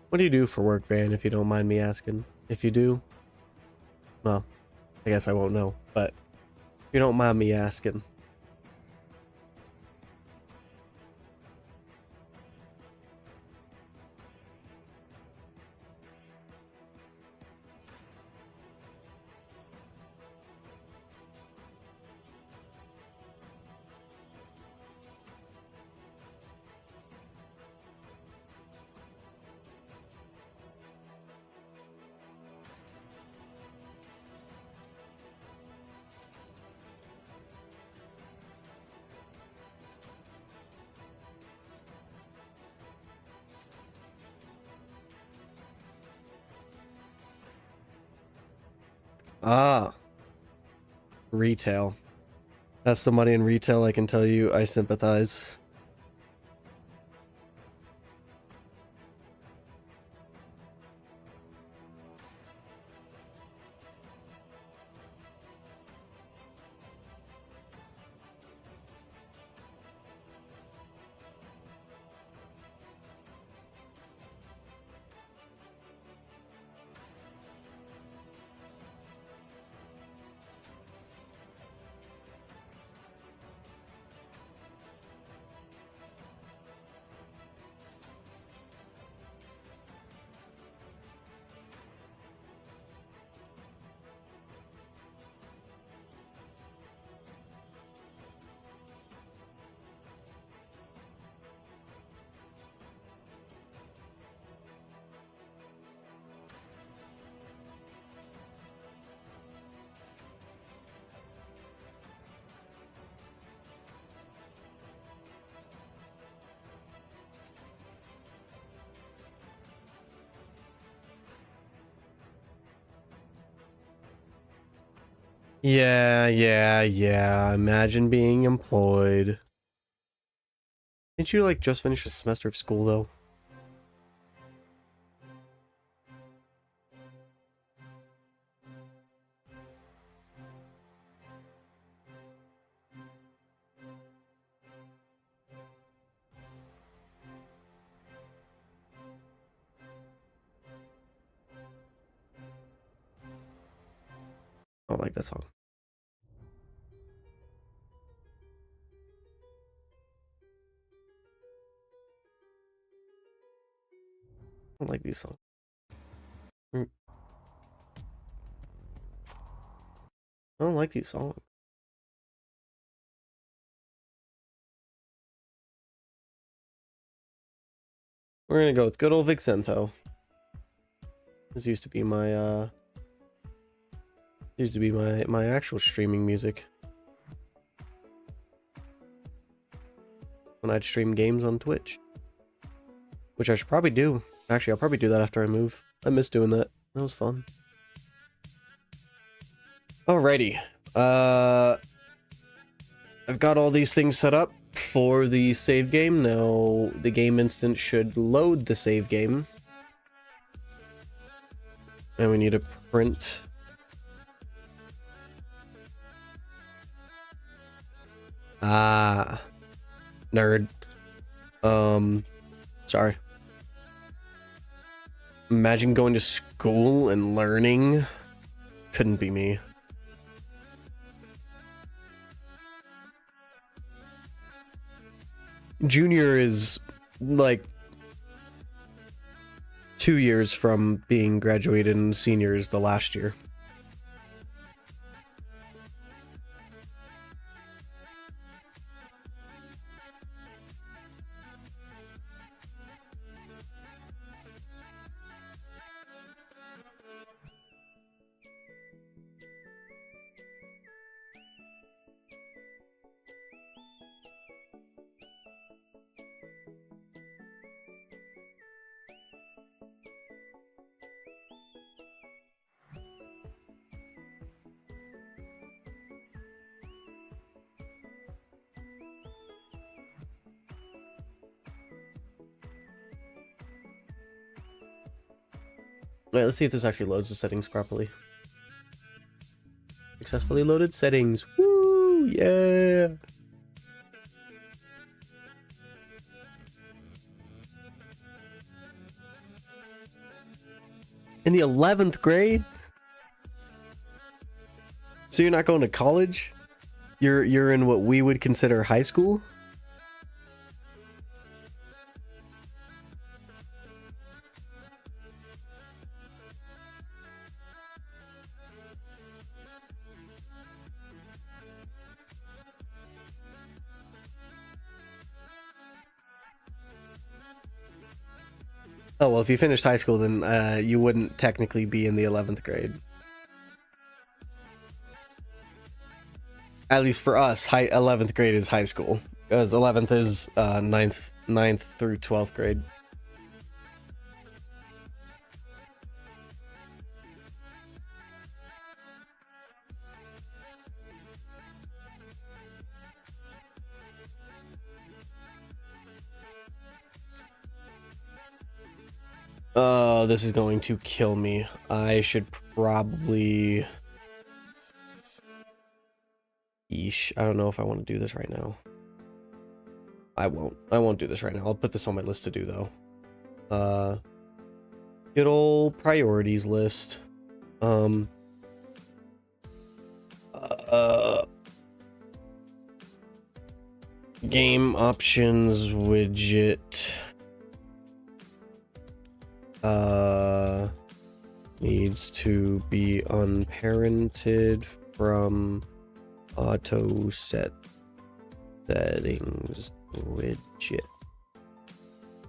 What do you do for work, Van, if you don't mind me asking? If you do, well, I guess I won't know, but if you don't mind me asking. Ah, retail. That's somebody in retail, I can tell you, I sympathize. Yeah. Imagine being employed. Didn't you, like, just finish a semester of school, though? I don't like that song. I don't like these songs. I don't like these songs. We're gonna go with good old Vixento. This used to be my my actual streaming music. When I'd stream games on Twitch. Which I should probably do. Actually, I'll probably do that after I move. I miss doing that. That was fun. Alrighty. I've got all these things set up for the save game. Now, the game instant should load the save game. And we need to print. Ah. Nerd. Sorry. Imagine going to school and learning. Couldn't be me. Junior is like 2 years from being graduated, and senior is the last year. Wait, let's see if this actually loads the settings properly. Successfully loaded settings. Woo! Yeah! In the 11th grade? So you're not going to college? You're in what we would consider high school? Oh, well, if you finished high school, then you wouldn't technically be in the 11th grade. At least for us, 11th grade is high school. Because 11th is 9th through 12th grade. Oh, this is going to kill me. I should probably... Yeesh, I don't know if I want to do this right now. I won't do this right now. I'll put this on my list to do, though. Good old priorities list. Game options widget. Needs to be unparented from auto set settings widget.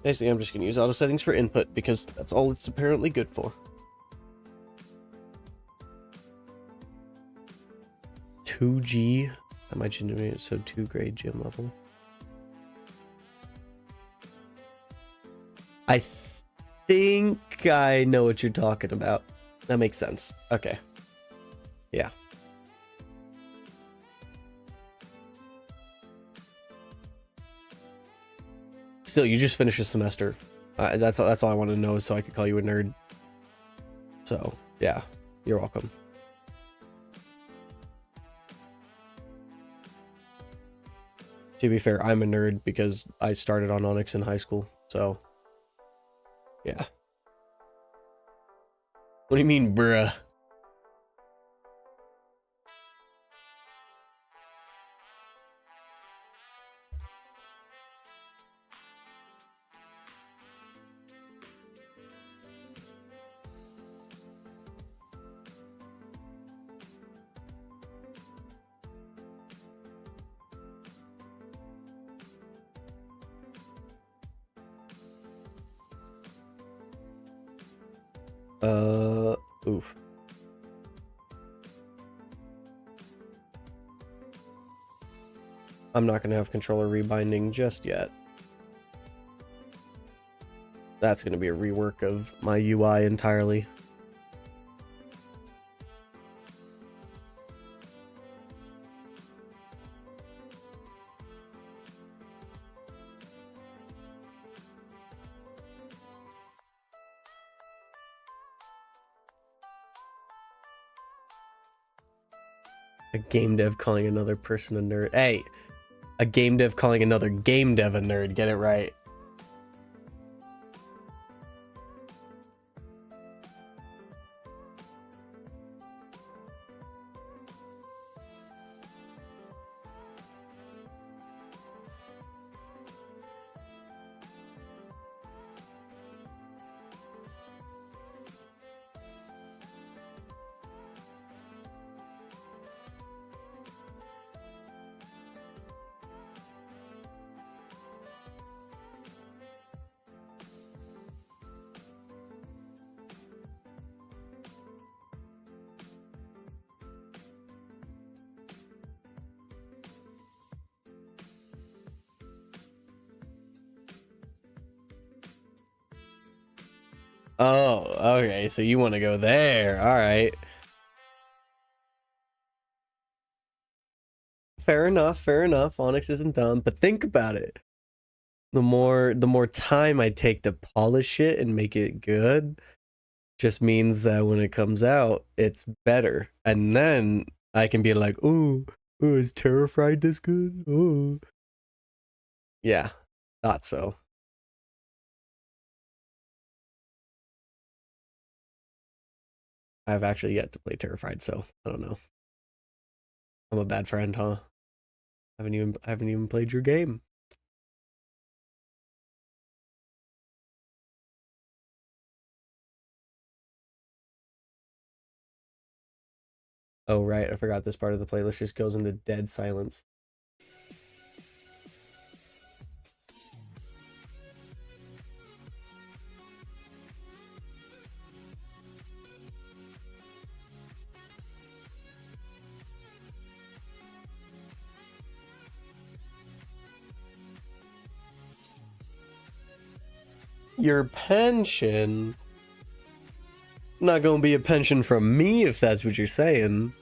Basically, I'm just going to use auto settings for input because that's all it's apparently good for. 2G. I might change it so 2 grade gym level. I think I know what you're talking about. That makes sense. Okay. Yeah. Still, you just finished a semester. That's all I want to know, so I could call you a nerd. So, yeah. You're welcome. To be fair, I'm a nerd because I started on Onyx in high school, so... Yeah. What do you mean, bruh? Oof. I'm not gonna have controller rebinding just yet. That's gonna be a rework of my UI entirely. A game dev calling another person a nerd. Hey, a game dev calling another game dev a nerd. Get it right. Oh, okay. So you want to go there. All right. Fair enough. Fair enough. Onyx isn't dumb, but think about it. The more time I take to polish it and make it good just means that when it comes out, it's better. And then I can be like, oh, is Terrified this good? Oh. Yeah, thought so. I've actually yet to play Terrified, so I don't know. I'm a bad friend, huh? I haven't even played your game. Oh right, I forgot this part of the playlist just goes into dead silence. Your pension? Not gonna be a pension from me if that's what you're saying.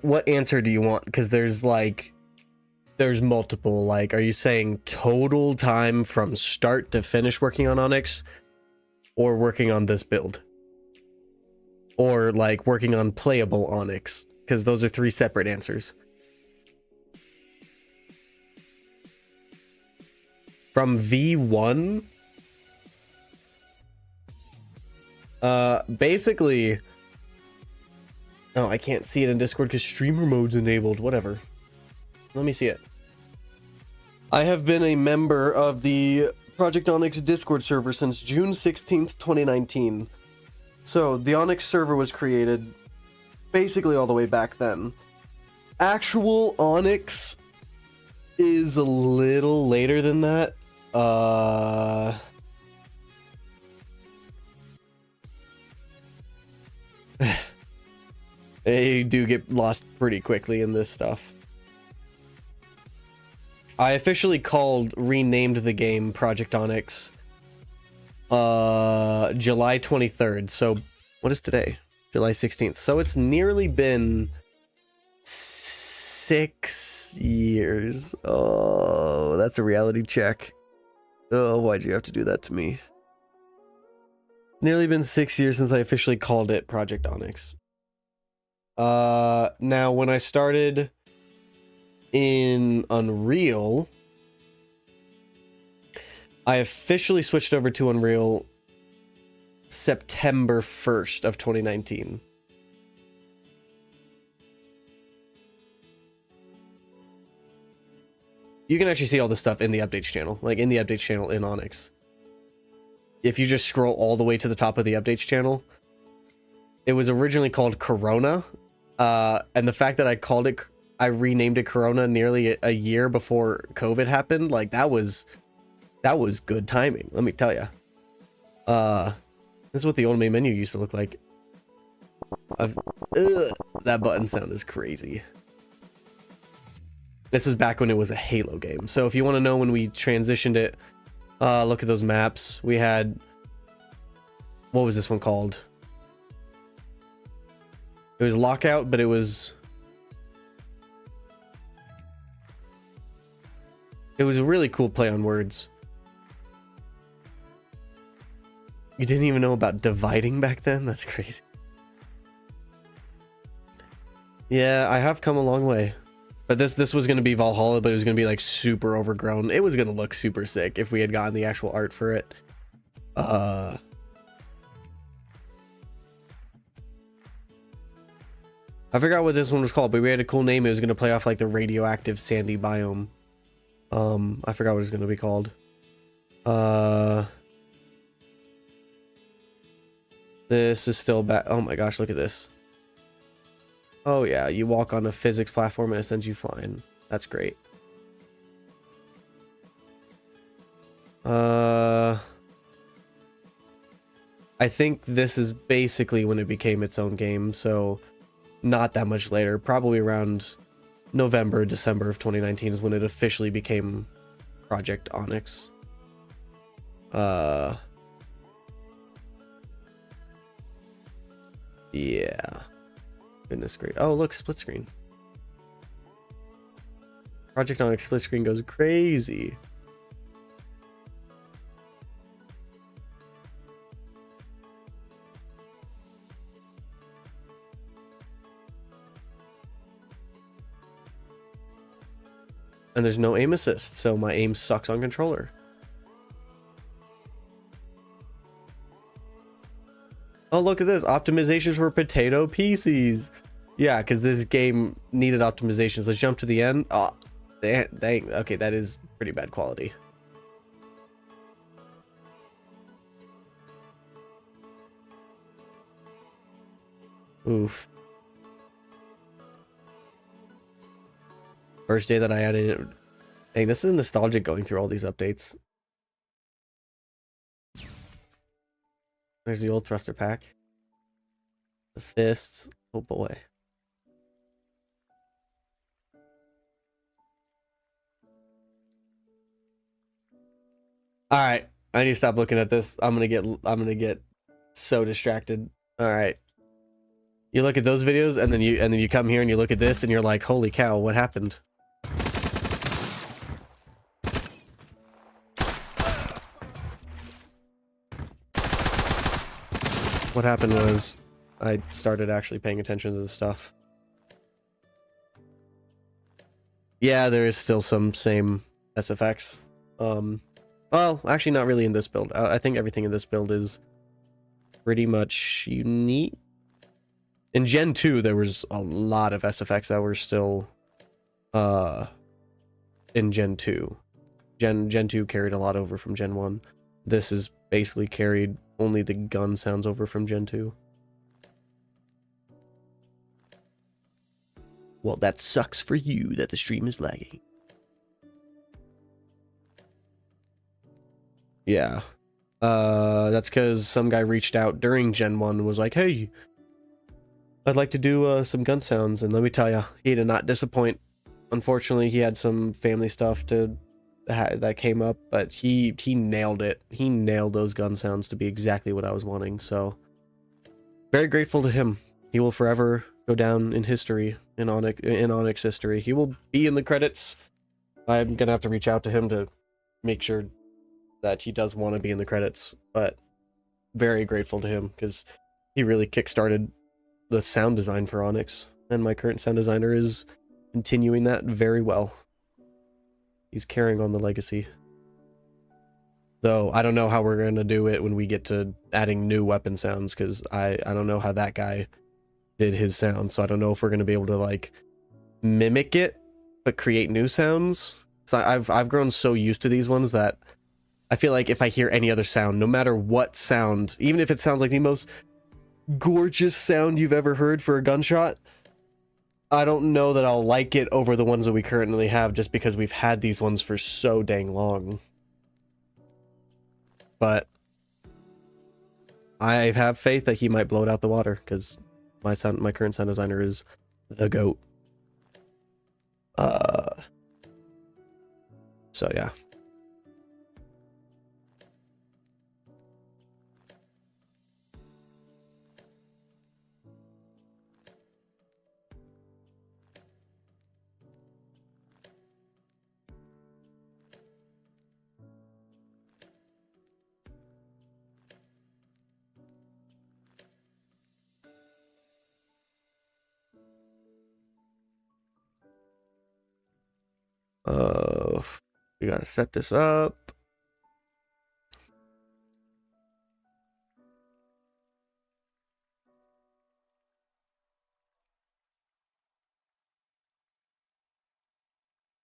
What answer do you want? Because there's multiple. Like, are you saying total time from start to finish working on Onyx, or working on this build, or like working on playable Onyx? Because those are three separate answers. From V1, basically. Oh, I can't see it in Discord because streamer mode's enabled. Whatever. Let me see it. I have been a member of the Project Onyx Discord server since June 16th, 2019. So, the Onyx server was created basically all the way back then. Actual Onyx is a little later than that. They do get lost pretty quickly in this stuff. I officially renamed the game Project Onyx July 23rd. So what is today? July 16th. So it's nearly been 6 years. Oh, that's a reality check. Oh, why'd you have to do that to me? Nearly been 6 years since I officially called it Project Onyx. Now when I started in Unreal, I officially switched over to Unreal September 1st of 2019. You can actually see all this stuff in the updates channel, like in the updates channel in Onyx. If you just scroll all the way to the top of the updates channel, it was originally called Corona. And the fact that I renamed it Corona nearly a year before COVID happened, like that was good timing, let me tell you. This is what the old main menu used to look like. That button sound is crazy. This is back when it was a Halo game. So if you want to know when we transitioned it, look at those maps. We had, what was this one called? It was Lockout, but it was a really cool play on words. You didn't even know about dividing back then? That's crazy. Yeah, I have come a long way. But this was going to be Valhalla, but it was going to be like super overgrown. It was going to look super sick if we had gotten the actual art for it. I forgot what this one was called, but we had a cool name. It was going to play off like the radioactive sandy biome. I forgot what it was going to be called. This is still back. Oh my gosh, look at this. Oh yeah, you walk on a physics platform and it sends you flying. That's great. I think this is basically when it became its own game, so not that much later. Probably around November, December of 2019 is when it officially became Project Onyx. Yeah. Goodness great. Oh, look, split screen. Project Onyx split screen goes crazy. And there's no aim assist, so my aim sucks on controller. Oh, look at this. Optimizations for potato PCs. Yeah, because this game needed optimizations. Let's jump to the end. Oh, dang. Okay, that is pretty bad quality. Oof. First day that I added it. Dang, this is nostalgic going through all these updates. There's the old thruster pack. The fists. Oh boy. All right, I need to stop looking at this. I'm gonna get so distracted. All right. You look at those videos and then you come here and you look at this and you're like, "Holy cow, what happened?" What happened was I started actually paying attention to the stuff. Yeah, there is still some same SFX. Well, actually not really in this build. I think everything in this build is pretty much unique. In Gen 2, there was a lot of SFX that were still in Gen 2. Gen 2 carried a lot over from Gen 1. This is basically carried only the gun sounds over from Gen 2. Well, that sucks for you that the stream is lagging. Yeah. That's because some guy reached out during Gen 1 and was like, "Hey, I'd like to do some gun sounds." And let me tell you, he did not disappoint. Unfortunately, he had some family stuff that came up, but he nailed it. He nailed those gun sounds to be exactly what I was wanting. So very grateful to him. He will forever go down in history, in Onyx history. He will be in the credits. I'm gonna have to reach out to him to make sure that he does want to be in the credits, but very grateful to him because he really kickstarted the sound design for Onyx, and my current sound designer is continuing that very well. He's carrying on the legacy. Though I don't know how we're going to do it when we get to adding new weapon sounds, because I don't know how that guy did his sound, so I don't know if we're going to be able to like mimic it but create new sounds. So I've grown so used to these ones that I feel like if I hear any other sound, no matter what sound, even if it sounds like the most gorgeous sound you've ever heard for a gunshot, I don't know that I'll like it over the ones that we currently have, just because we've had these ones for so dang long. But I have faith that he might blow it out the water, because my current sound designer is the GOAT. So yeah. We gotta set this up.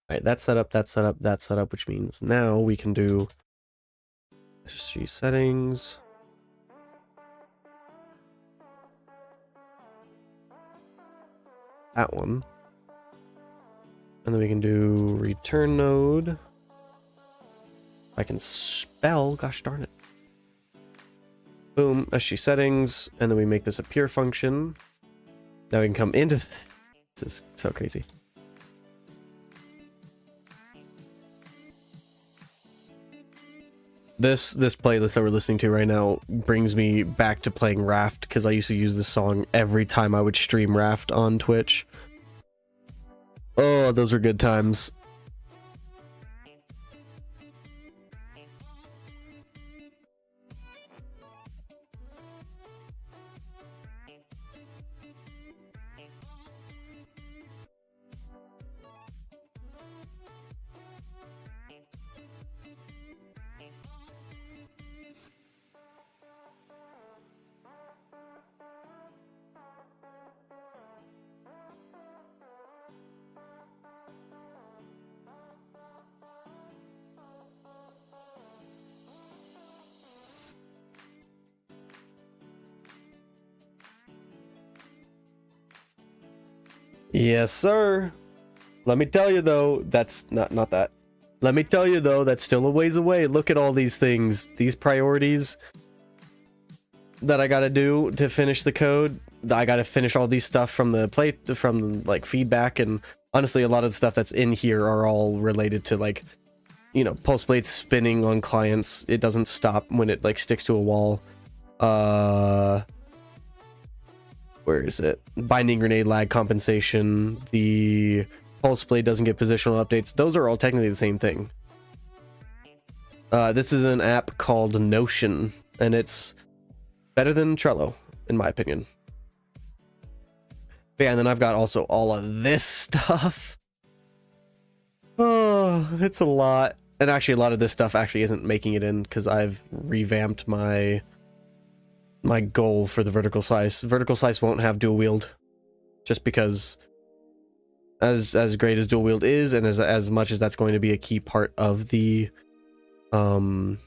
All right, that's set up, that's set up, that's set up, which means now we can do SSG settings. That one. And then we can do return node. I can spell, gosh darn it. Boom, SG settings, and then we make this a pure function. Now we can come into this. This is so crazy. This playlist that we're listening to right now brings me back to playing Raft, because I used to use this song every time I would stream Raft on Twitch. Oh, those were good times. Yes, sir. Let me tell you though, that's not that. Let me tell you though, that's still a ways away. Look at all these things, these priorities that I gotta do to finish the code. I gotta finish all these stuff from like feedback, and honestly, a lot of the stuff that's in here are all related to like, you know, pulse plates spinning on clients. It doesn't stop when it like sticks to a wall. Where is it? Binding grenade lag compensation. The pulse blade doesn't get positional updates. Those are all technically the same thing. This is an app called Notion, and it's better than Trello, in my opinion. But yeah, and then I've got also all of this stuff. Oh, it's a lot. And actually, a lot of this stuff actually isn't making it in, because I've revamped my goal for the vertical slice. Vertical slice won't have dual wield, just because as great as dual wield is, and as much as that's going to be a key part of the as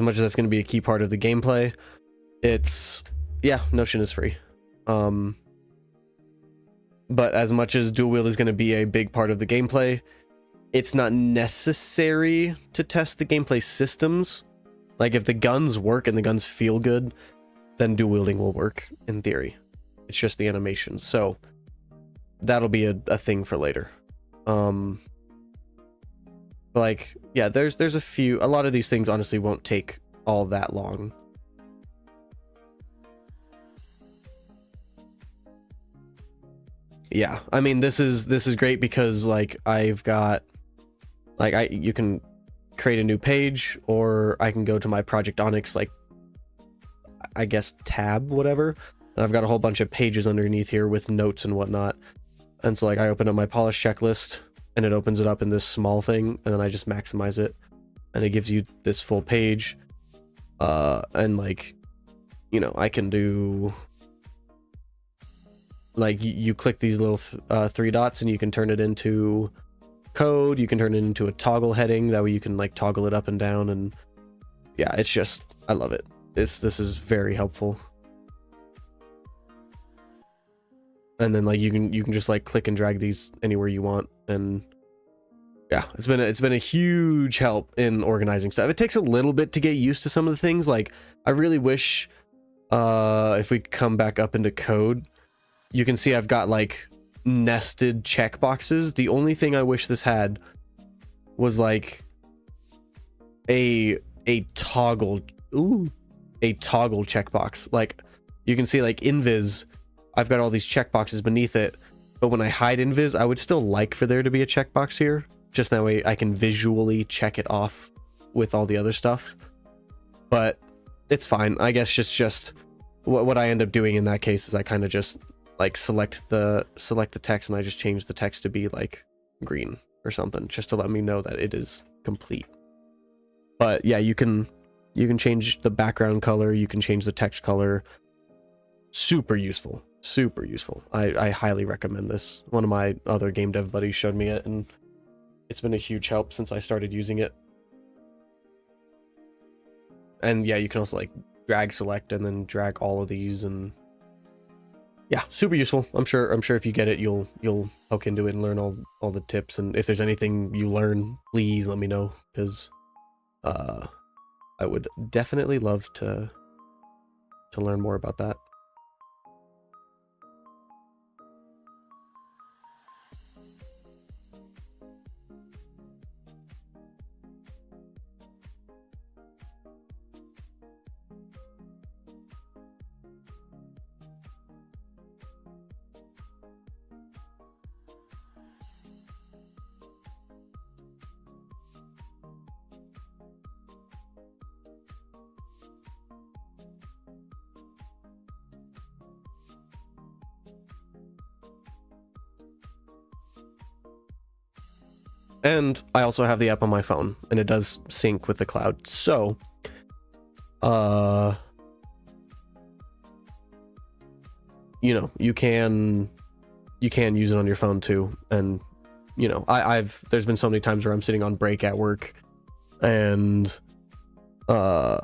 much as that's going to be a key part of the gameplay, it's, yeah, Notion is free. But as much as dual wield is going to be a big part of the gameplay, it's not necessary to test the gameplay systems. Like, if the guns work and the guns feel good, then dual wielding will work in theory. It's just the animation. So that'll be a thing for later. Like, yeah, there's a lot of these things honestly won't take all that long. Yeah, I mean, this is great because like I've got like you can create a new page, or I can go to my project Onyx like I guess, tab, whatever. And I've got a whole bunch of pages underneath here with notes and whatnot. And so like I open up my polish checklist and it opens it up in this small thing, and then I just maximize it and it gives you this full page. And like, you know, I can do like you click these little 3 dots and you can turn it into code. You can turn it into a toggle heading, that way you can like toggle it up and down. And yeah, it's just, I love it. This is very helpful. And then like you can just like click and drag these anywhere you want. And yeah, it's been a huge help in organizing stuff. It takes a little bit to get used to some of the things. Like I really wish if we come back up into code, you can see I've got like nested checkboxes. The only thing I wish this had was like a toggle checkbox. Like you can see like invis, I've got all these checkboxes beneath it, but when I hide invis, I would still like for there to be a checkbox here, just that way I can visually check it off with all the other stuff. But it's fine. I guess just what I end up doing in that case is I kind of just like select the text, and I just change the text to be like green or something, just to let me know that it is complete. But yeah, you can change the background color, you can change the text color. Super useful. Super useful. I highly recommend this. One of my other game dev buddies showed me it, and it's been a huge help since I started using it. And yeah, you can also like drag select and then drag all of these, and yeah, super useful. I'm sure if you get it, you'll poke into it and learn all the tips. And if there's anything you learn, please let me know, because I would definitely love to learn more about that. And I also have the app on my phone, and it does sync with the cloud. So, you know, you can use it on your phone too. And, you know, there's been so many times where I'm sitting on break at work, and I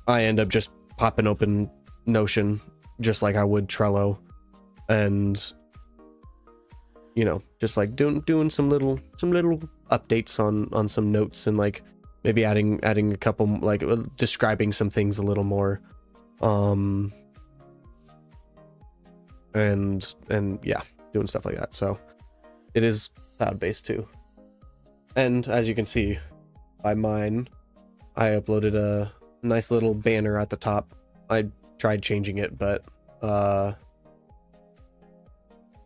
end up just popping open Notion just like I would Trello, and you know, just like doing some little updates on some notes, and like maybe adding a couple, like describing some things a little more, and yeah, doing stuff like that. So it is cloud based too. And as you can see by mine, I uploaded a nice little banner at the top. I tried changing it, but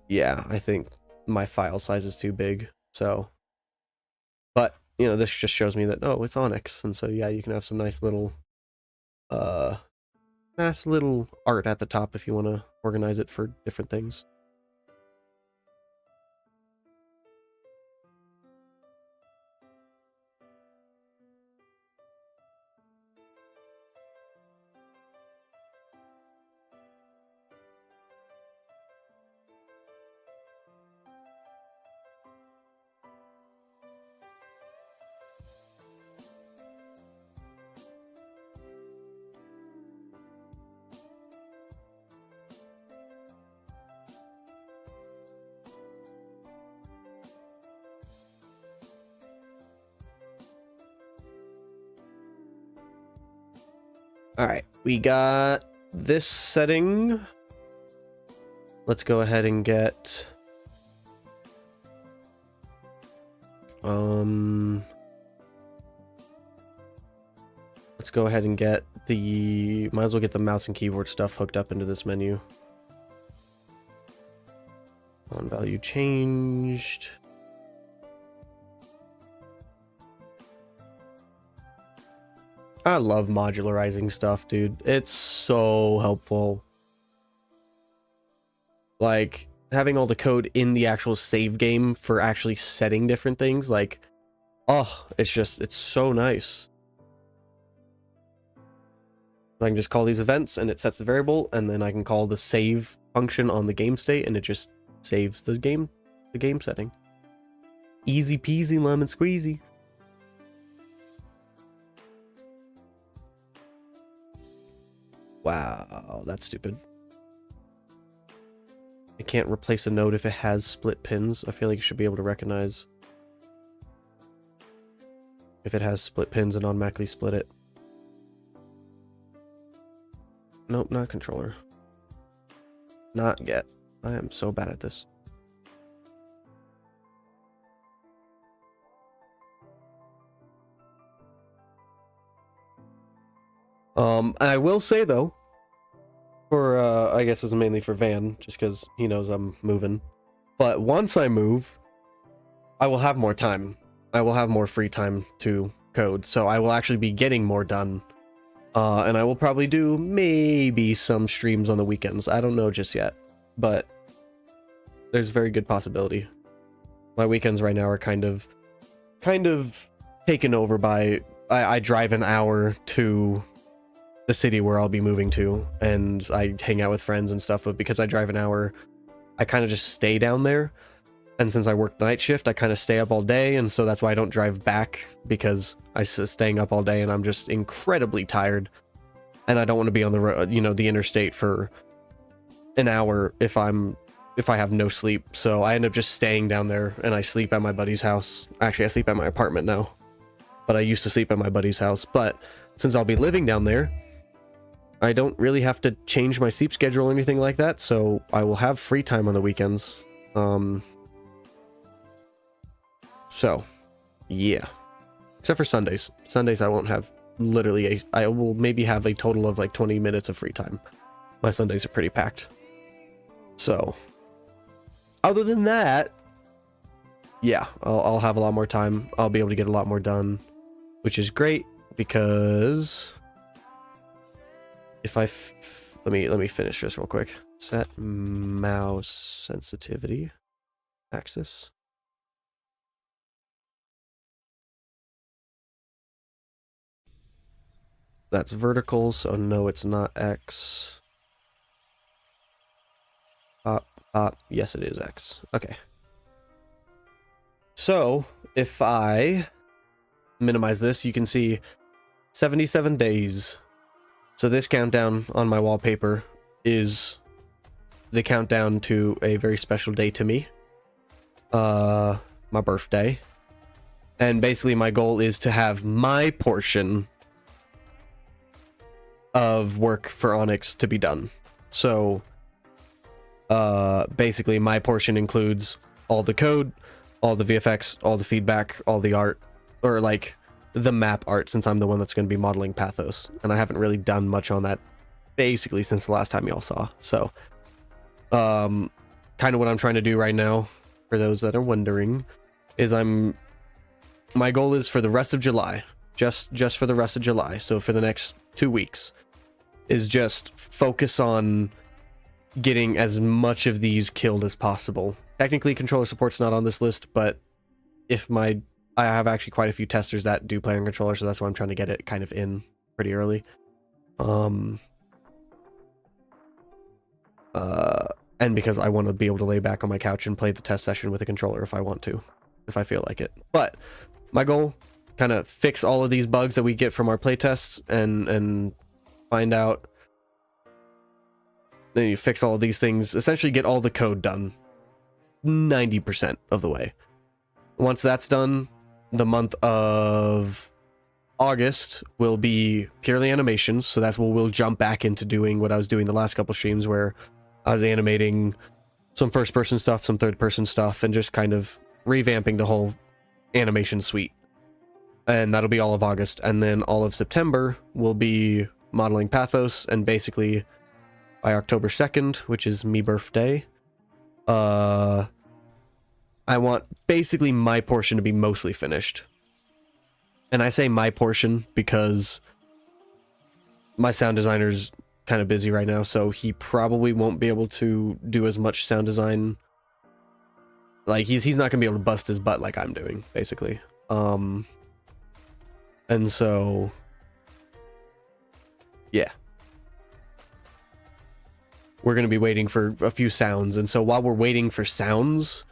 yeah, I think my file size is too big. So, but you know, this just shows me that, oh, it's Onyx. And so yeah, you can have some nice little art at the top if you want to organize it for different things. All right, we got this setting. Let's go ahead and get let's go ahead and get the, might as well get the mouse and keyboard stuff hooked up into this menu. On value changed. I love modularizing stuff, dude. It's so helpful. Like, having all the code in the actual save game for actually setting different things, like, oh, it's so nice. I can just call these events and it sets the variable, and then I can call the save function on the game state and it just saves the game setting. Easy peasy lemon squeezy. Wow, that's stupid. It can't replace a node if it has split pins. I feel like you should be able to recognize if it has split pins and automatically split it. Nope, not controller. Not yet. I am so bad at this. I will say though, for I guess it's mainly for Van, just because he knows I'm moving. But once I move, I will have more time. I will have more free time to code, so I will actually be getting more done. And I will probably do maybe some streams on the weekends. I don't know just yet, but there's a very good possibility. My weekends right now are kind of taken over by I drive an hour to the city where I'll be moving to, and I hang out with friends and stuff, but because I drive an hour, I kind of just stay down there. And since I work night shift, I kind of stay up all day, and so that's why I don't drive back, because I'm staying up all day and I'm just incredibly tired, and I don't want to be on the road, you know, the interstate for an hour if I have no sleep. So I end up just staying down there, and I sleep at my buddy's house. Actually, I sleep at my apartment now, but I used to sleep at my buddy's house. But since I'll be living down there, I don't really have to change my sleep schedule or anything like that, so I will have free time on the weekends. So, yeah. Except for Sundays. Sundays I won't have literally I will maybe have a total of like 20 minutes of free time. My Sundays are pretty packed. So, other than that, yeah, I'll have a lot more time. I'll be able to get a lot more done, which is great, because if I let me finish this real quick. Set mouse sensitivity axis. That's vertical, so no, it's not X. Yes, it is X. Okay. So, if I minimize this, you can see 77 days. So this countdown on my wallpaper is the countdown to a very special day to me. My birthday. And basically my goal is to have my portion of work for Onyx to be done. So basically my portion includes all the code, all the VFX, all the feedback, all the art, or like the map art, since I'm the one that's going to be modeling Pathos, and I haven't really done much on that basically since the last time y'all saw. So kind of what I'm trying to do right now, for those that are wondering, is my goal is for the rest of July, just for the rest of July, so for the next 2 weeks, is just focus on getting as much of these killed as possible. Technically, controller support's not on this list, but I have actually quite a few testers that do play on controller, so that's why I'm trying to get it kind of in pretty early. And because I want to be able to lay back on my couch and play the test session with a controller if I want to, if I feel like it. But my goal, kind of fix all of these bugs that we get from our playtests, and find out, then you fix all of these things, essentially get all the code done 90% of the way. Once that's done, the month of August will be purely animations, so that's what we'll jump back into doing what I was doing the last couple streams, where I was animating some first-person stuff, some third-person stuff, and just kind of revamping the whole animation suite. And that'll be all of August, and then all of September will be modeling Pathos, and basically by October 2nd, which is me birthday, I want basically my portion to be mostly finished. And I say my portion because my sound designer's kind of busy right now, so he probably won't be able to do as much sound design. Like he's not gonna be able to bust his butt like I'm doing, basically. And so yeah, we're gonna be waiting for a few sounds, and so while we're waiting for sounds,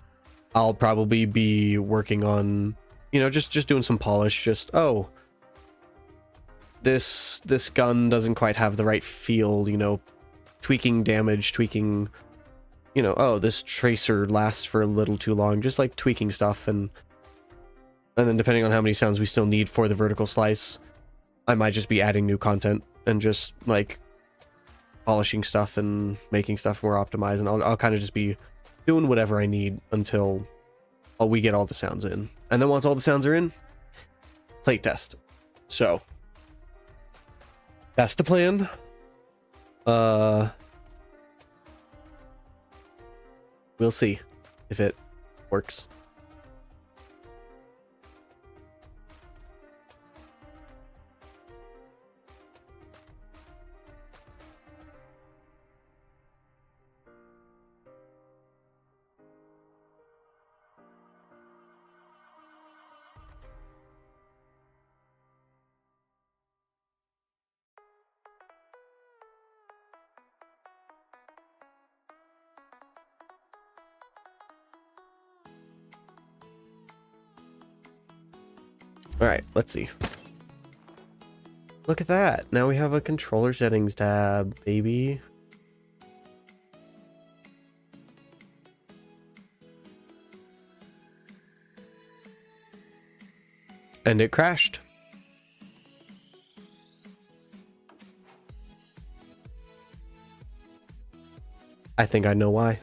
I'll probably be working on, you know, just doing some polish. Just, oh, this gun doesn't quite have the right feel, you know, tweaking damage, tweaking, you know, oh, this tracer lasts for a little too long, just like tweaking stuff. And then depending on how many sounds we still need for the vertical slice, I might just be adding new content and just like polishing stuff and making stuff more optimized. And I'll kind of just be doing whatever I need until we get all the sounds in. And then once all the sounds are in, plate test. So that's the plan. We'll see if it works. All right, let's see. Look at that. Now we have a controller settings tab, baby. And it crashed. I think I know why.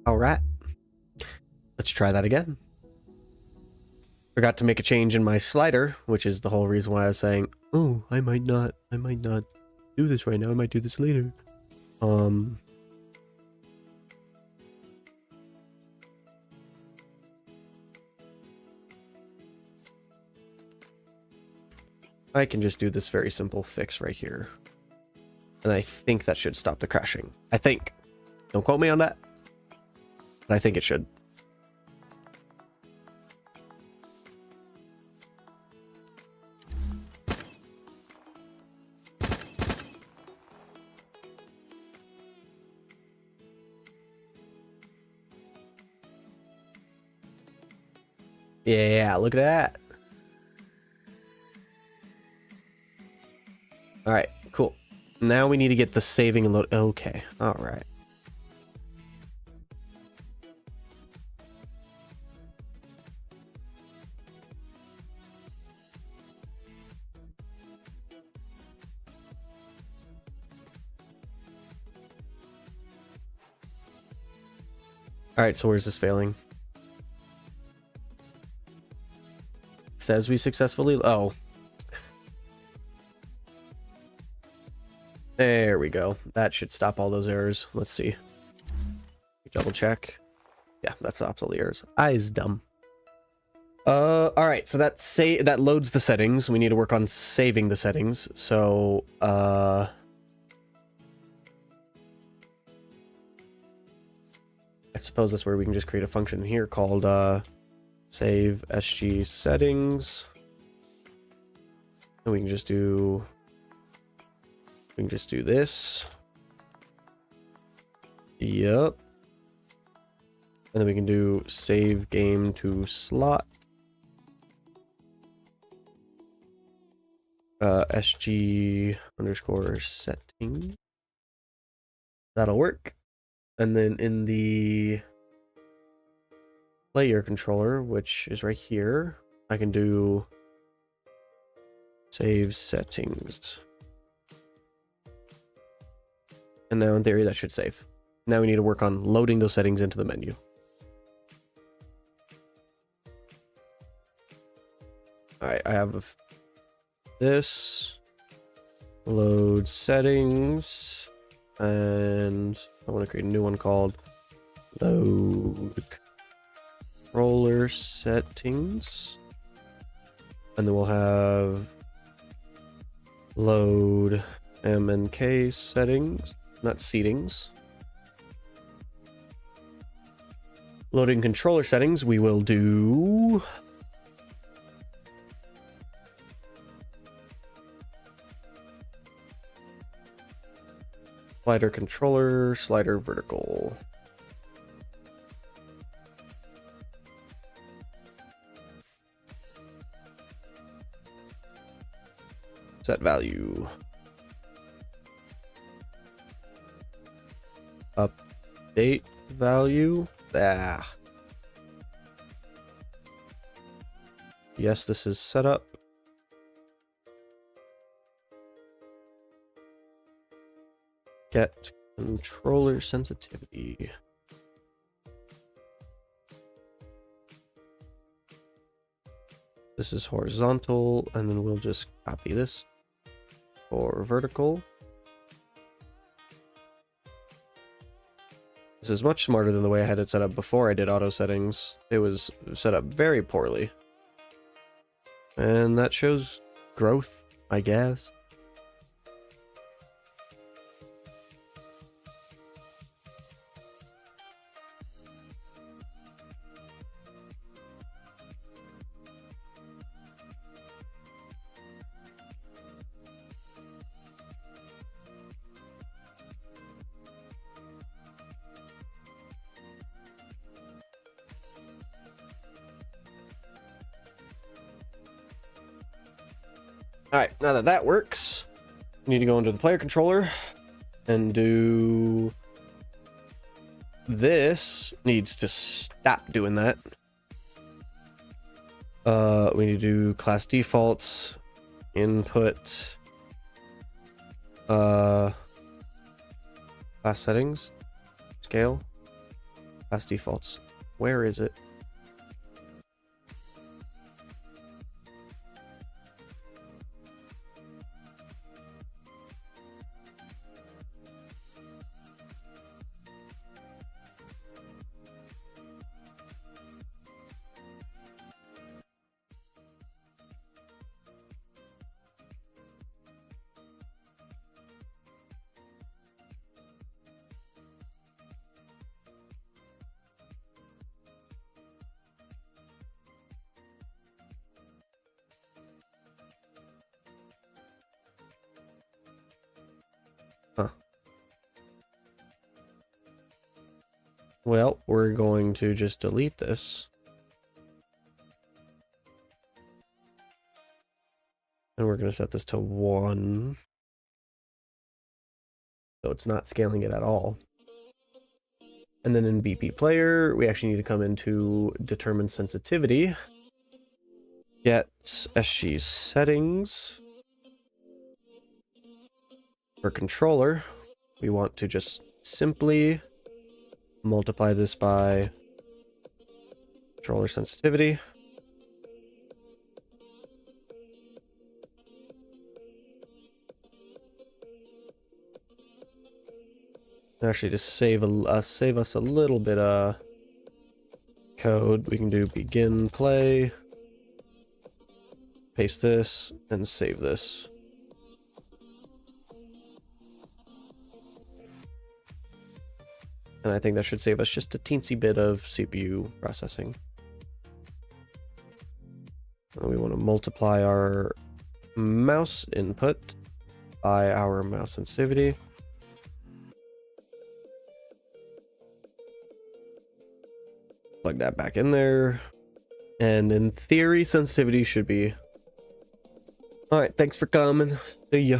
All right, let's try that again. Forgot to make a change in my slider, which is the whole reason why I was saying, oh, I might not do this right now. I might do this later. I can just do this very simple fix right here. And I think that should stop the crashing. I think. Don't quote me on that. But I think it should. Yeah, look at that. All right, cool. Now we need to get the saving and load. Okay, all right. All right, so where's this failing? Says we successfully. Oh. There we go. That should stop all those errors. Let's see. Double check. Yeah, that stops all the errors. I is dumb. All right. So that loads the settings. We need to work on saving the settings. So, I suppose that's where we can just create a function here called save SG settings. And we can just do this. Yep. And then we can do save game to slot. SG underscore setting. That'll work. And then in the player controller, which is right here. I can do save settings. And now in theory that should save. Now we need to work on loading those settings into the menu. Alright, I have this. Load settings. And I want to create a new one called load controller settings. And then we'll have load M and K settings, not settings. Loading controller settings, we will do slider controller, slider vertical. Set value. Update value. Yes, this is set up. Get controller sensitivity. This is horizontal, and then we'll just copy this for vertical. This is much smarter than the way I had it set up before I did auto settings. It was set up very poorly. And that shows growth, I guess. Alright, now that that works, we need to go into the player controller and do... This needs to stop doing that. We need to do class defaults, input, class settings, scale, class defaults. Where is it? Huh. Well, we're going to just delete this. And we're going to set this to 1. So it's not scaling it at all. And then in BP player, we actually need to come into determine sensitivity. Get SG settings. For controller, we want to just simply multiply this by controller sensitivity. Actually, to save us a little bit of code, we can do begin play, paste this, and save this. And I think that should save us just a teensy bit of CPU processing. And we want to multiply our mouse input by our mouse sensitivity. Plug that back in there. And in theory, sensitivity should be... Alright, thanks for coming. See ya.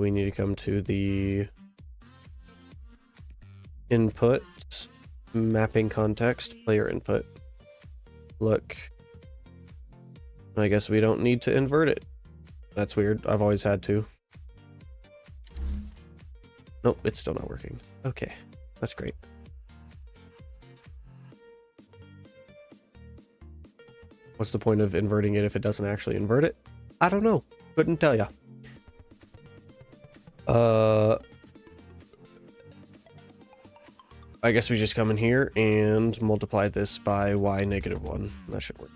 We need to come to the input, mapping context, player input. Look. I guess we don't need to invert it. That's weird. I've always had to. Nope, it's still not working. Okay, that's great. What's the point of inverting it if it doesn't actually invert it? I don't know. Couldn't tell ya. I guess we just come in here and multiply this by y-1. That should work.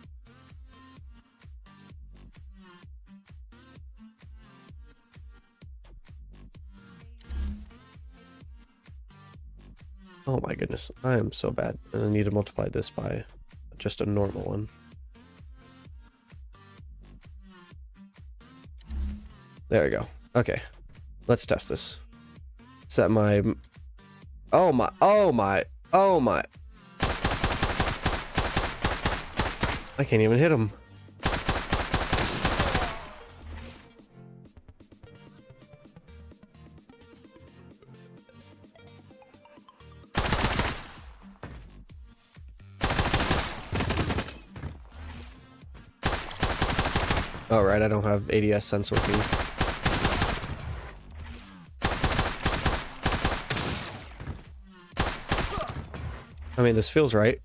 Oh my goodness, I am so bad. And I need to multiply this by just a normal one. There we go. Okay, let's test this. Set my... Oh my, oh my, oh my. I can't even hit him. Oh, right, I don't have ADS sense working. I mean, this feels right.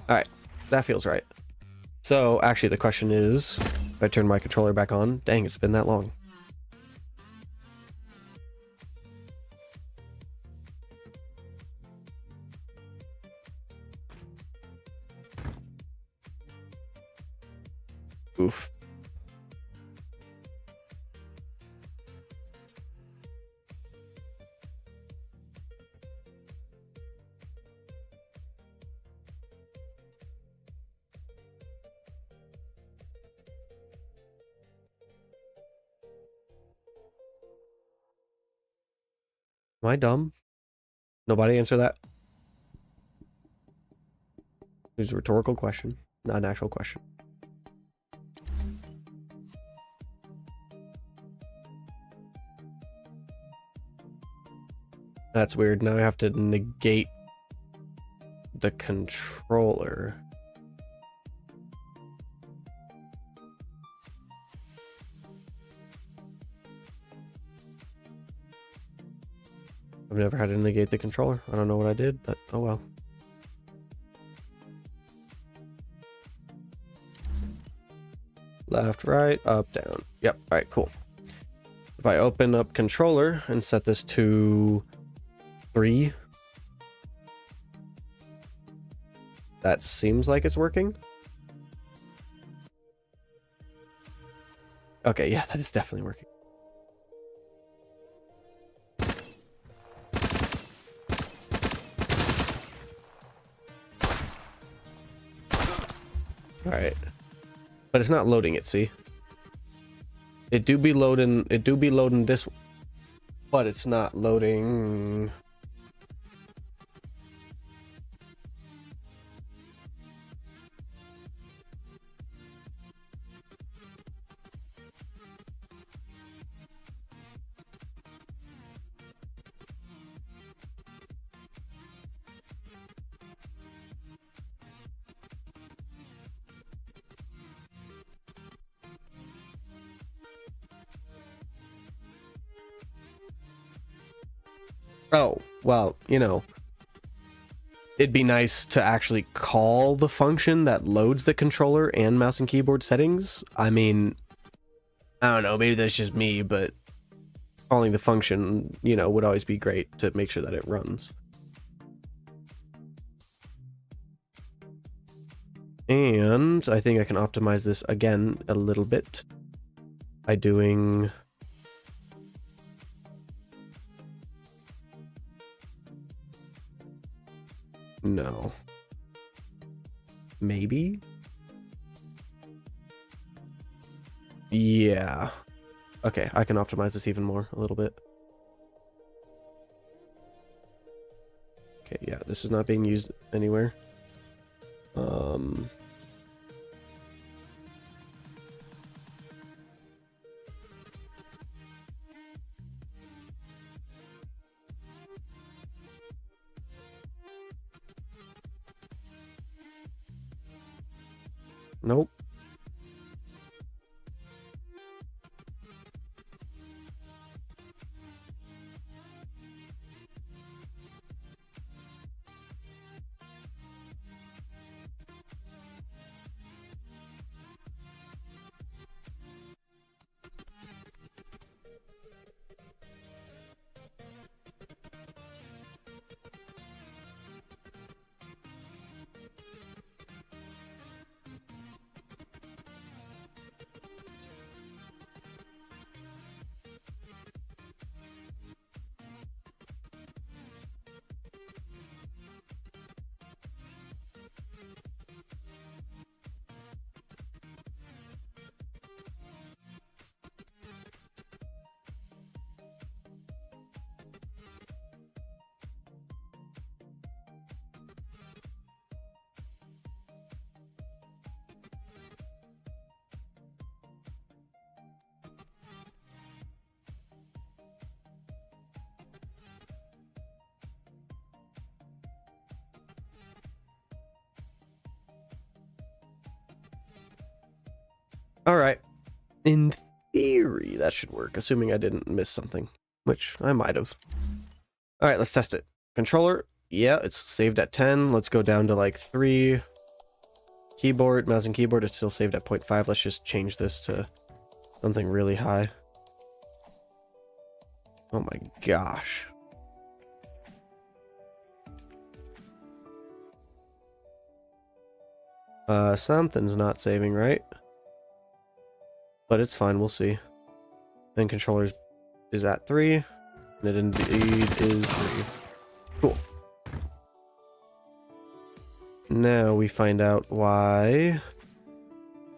Alright, that feels right. So, actually, the question is, if I turn my controller back on, dang, it's been that long. Oof. Am I dumb? Nobody answer that? It's a rhetorical question, not an actual question. That's weird. Now I have to negate the controller. I've never had to negate the controller. I don't know what I did, but oh well. Left, right, up, down. Yep, all right, cool. If I open up controller and set this to 3, that seems like it's working. Okay, yeah, that is definitely working. All right, but it's not loading it. See, it do be loading this, but it's not loading. Oh, well, you know, it'd be nice to actually call the function that loads the controller and mouse and keyboard settings. I mean, I don't know, maybe that's just me, but calling the function, you know, would always be great to make sure that it runs. And I think I can optimize this again a little bit by doing... No. Maybe? Yeah. Okay, I can optimize this even more a little bit. Okay, yeah, this is not being used anywhere. Nope. All right. In theory, that should work, assuming I didn't miss something, which I might have. All right, let's test it. Controller, yeah, it's saved at 10. Let's go down to like 3. Keyboard, mouse and keyboard, it's still saved at 0.5. Let's just change this to something really high. Oh my gosh. Something's not saving right. But it's fine, we'll see. And controllers is at 3. And it indeed is 3. Cool. Now we find out why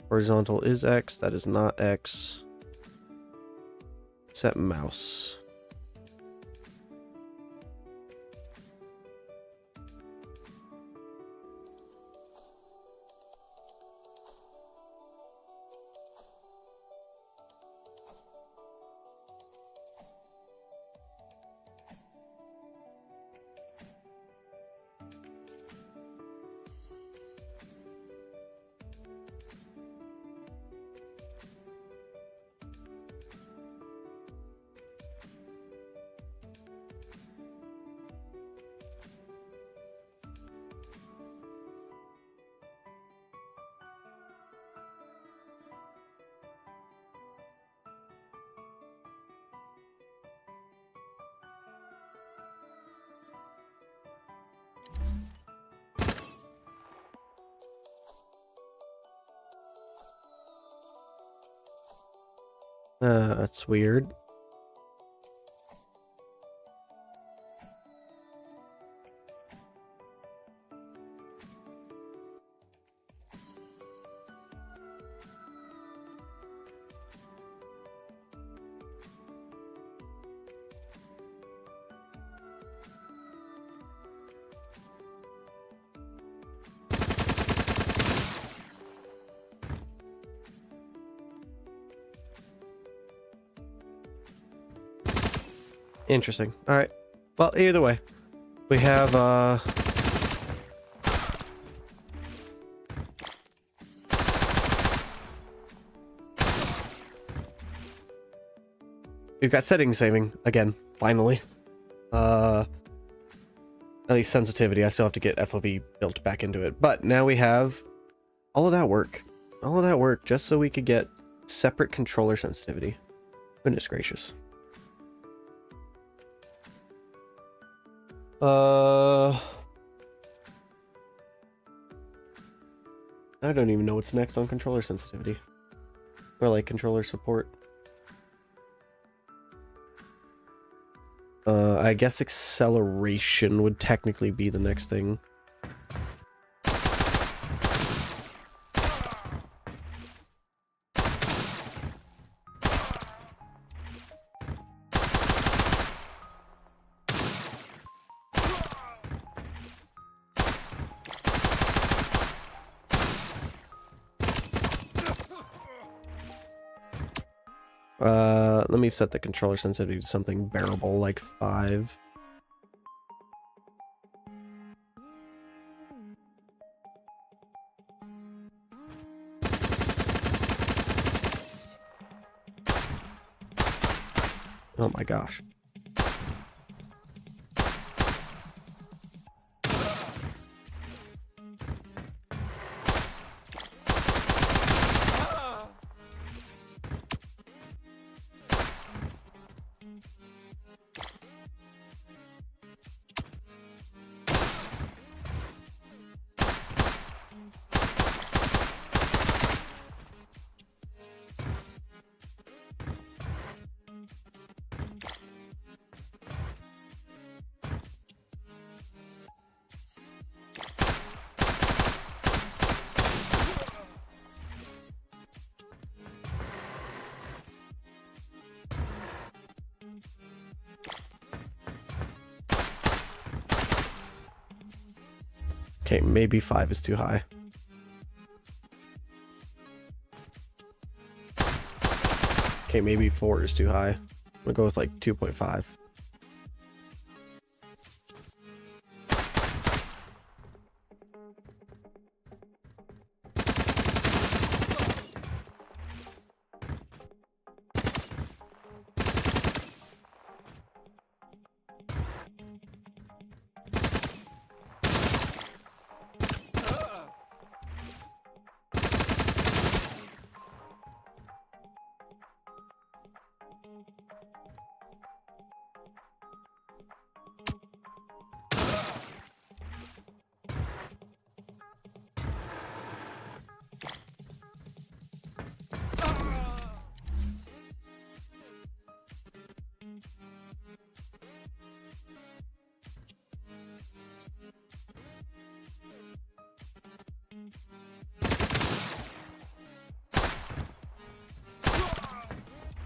horizontal is X, that is not X. Set mouse. That's weird. Interesting. All right. Well, either way, we have we've got settings saving again, finally. At least sensitivity. I still have to get FOV built back into it. But now we have all of that work. All of that work just so we could get separate controller sensitivity. Goodness gracious. I don't even know what's next on controller sensitivity. Or like controller support. I guess acceleration would technically be the next thing. Let me set the controller sensitivity to something bearable, like 5. Oh my gosh. Okay, maybe 5 is too high. Okay, maybe 4 is too high. We'll go with like 2.5.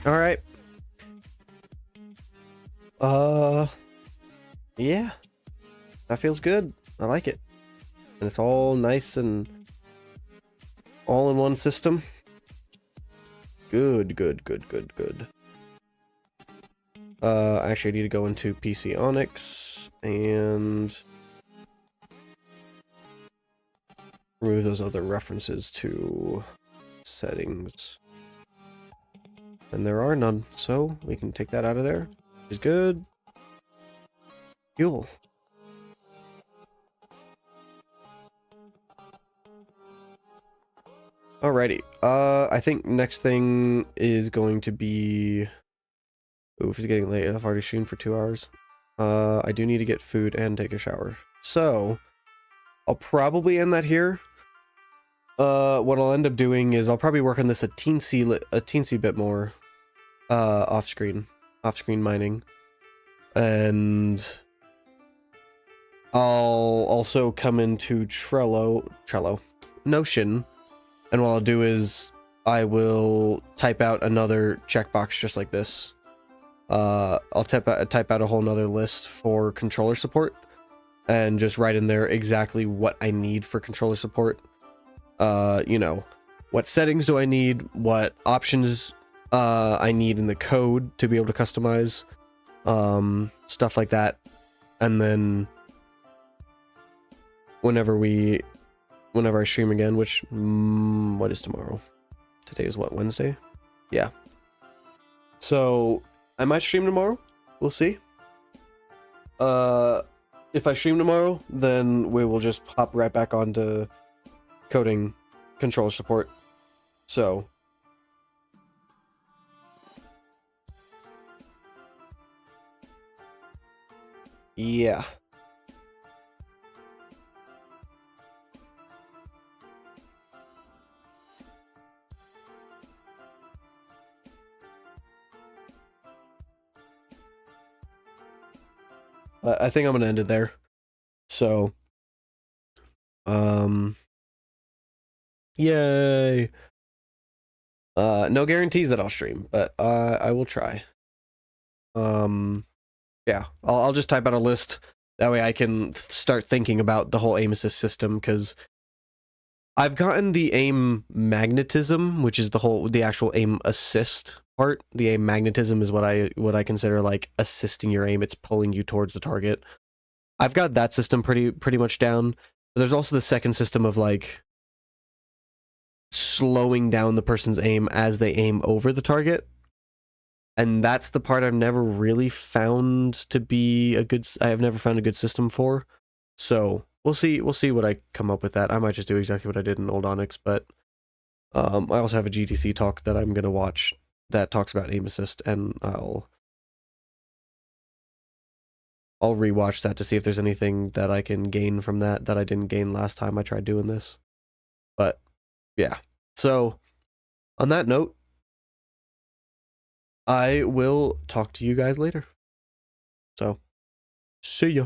All right. Yeah. That feels good. I like it. And it's all nice and all in one system. Good, good, good, good, good. Actually, I need to go into PC Onyx and remove those other references to settings. And there are none, so we can take that out of there. Which is good. Fuel. Alrighty. I think next thing is going to be... Oof, it's getting late. I've already streamed for 2 hours. I do need to get food and take a shower. So, I'll probably end that here. What I'll end up doing is I'll probably work on this a teensy bit more. Off-screen mining. And I'll also come into Notion. And what I'll do is I will type out another checkbox just like this. I'll type out a whole nother list for controller support and just write in there exactly what I need for controller support. You know, what settings do I need, what options I need in the code to be able to customize, stuff like that. And then whenever I stream again, which, what is tomorrow? Today is what, Wednesday? Yeah. So, I might stream tomorrow. We'll see. If I stream tomorrow, then we will just hop right back onto coding controller support. So, yeah. I think I'm gonna end it there. So, yay. No guarantees that I'll stream, but I will try. Yeah, I'll just type out a list. That way I can start thinking about the whole aim assist system, because I've gotten the aim magnetism, which is the actual aim assist part. The aim magnetism is what I consider like assisting your aim. It's pulling you towards the target. I've got that system pretty much down. But there's also the second system of like slowing down the person's aim as they aim over the target. And that's the part I've never really found to be a good, I have never found a good system for. So we'll see what I come up with that. I might just do exactly what I did in old Onyx, but I also have a GTC talk that I'm going to watch that talks about aim assist, and I'll rewatch that to see if there's anything that I can gain from that I didn't gain last time I tried doing this. But yeah. So on that note, I will talk to you guys later. So, see ya.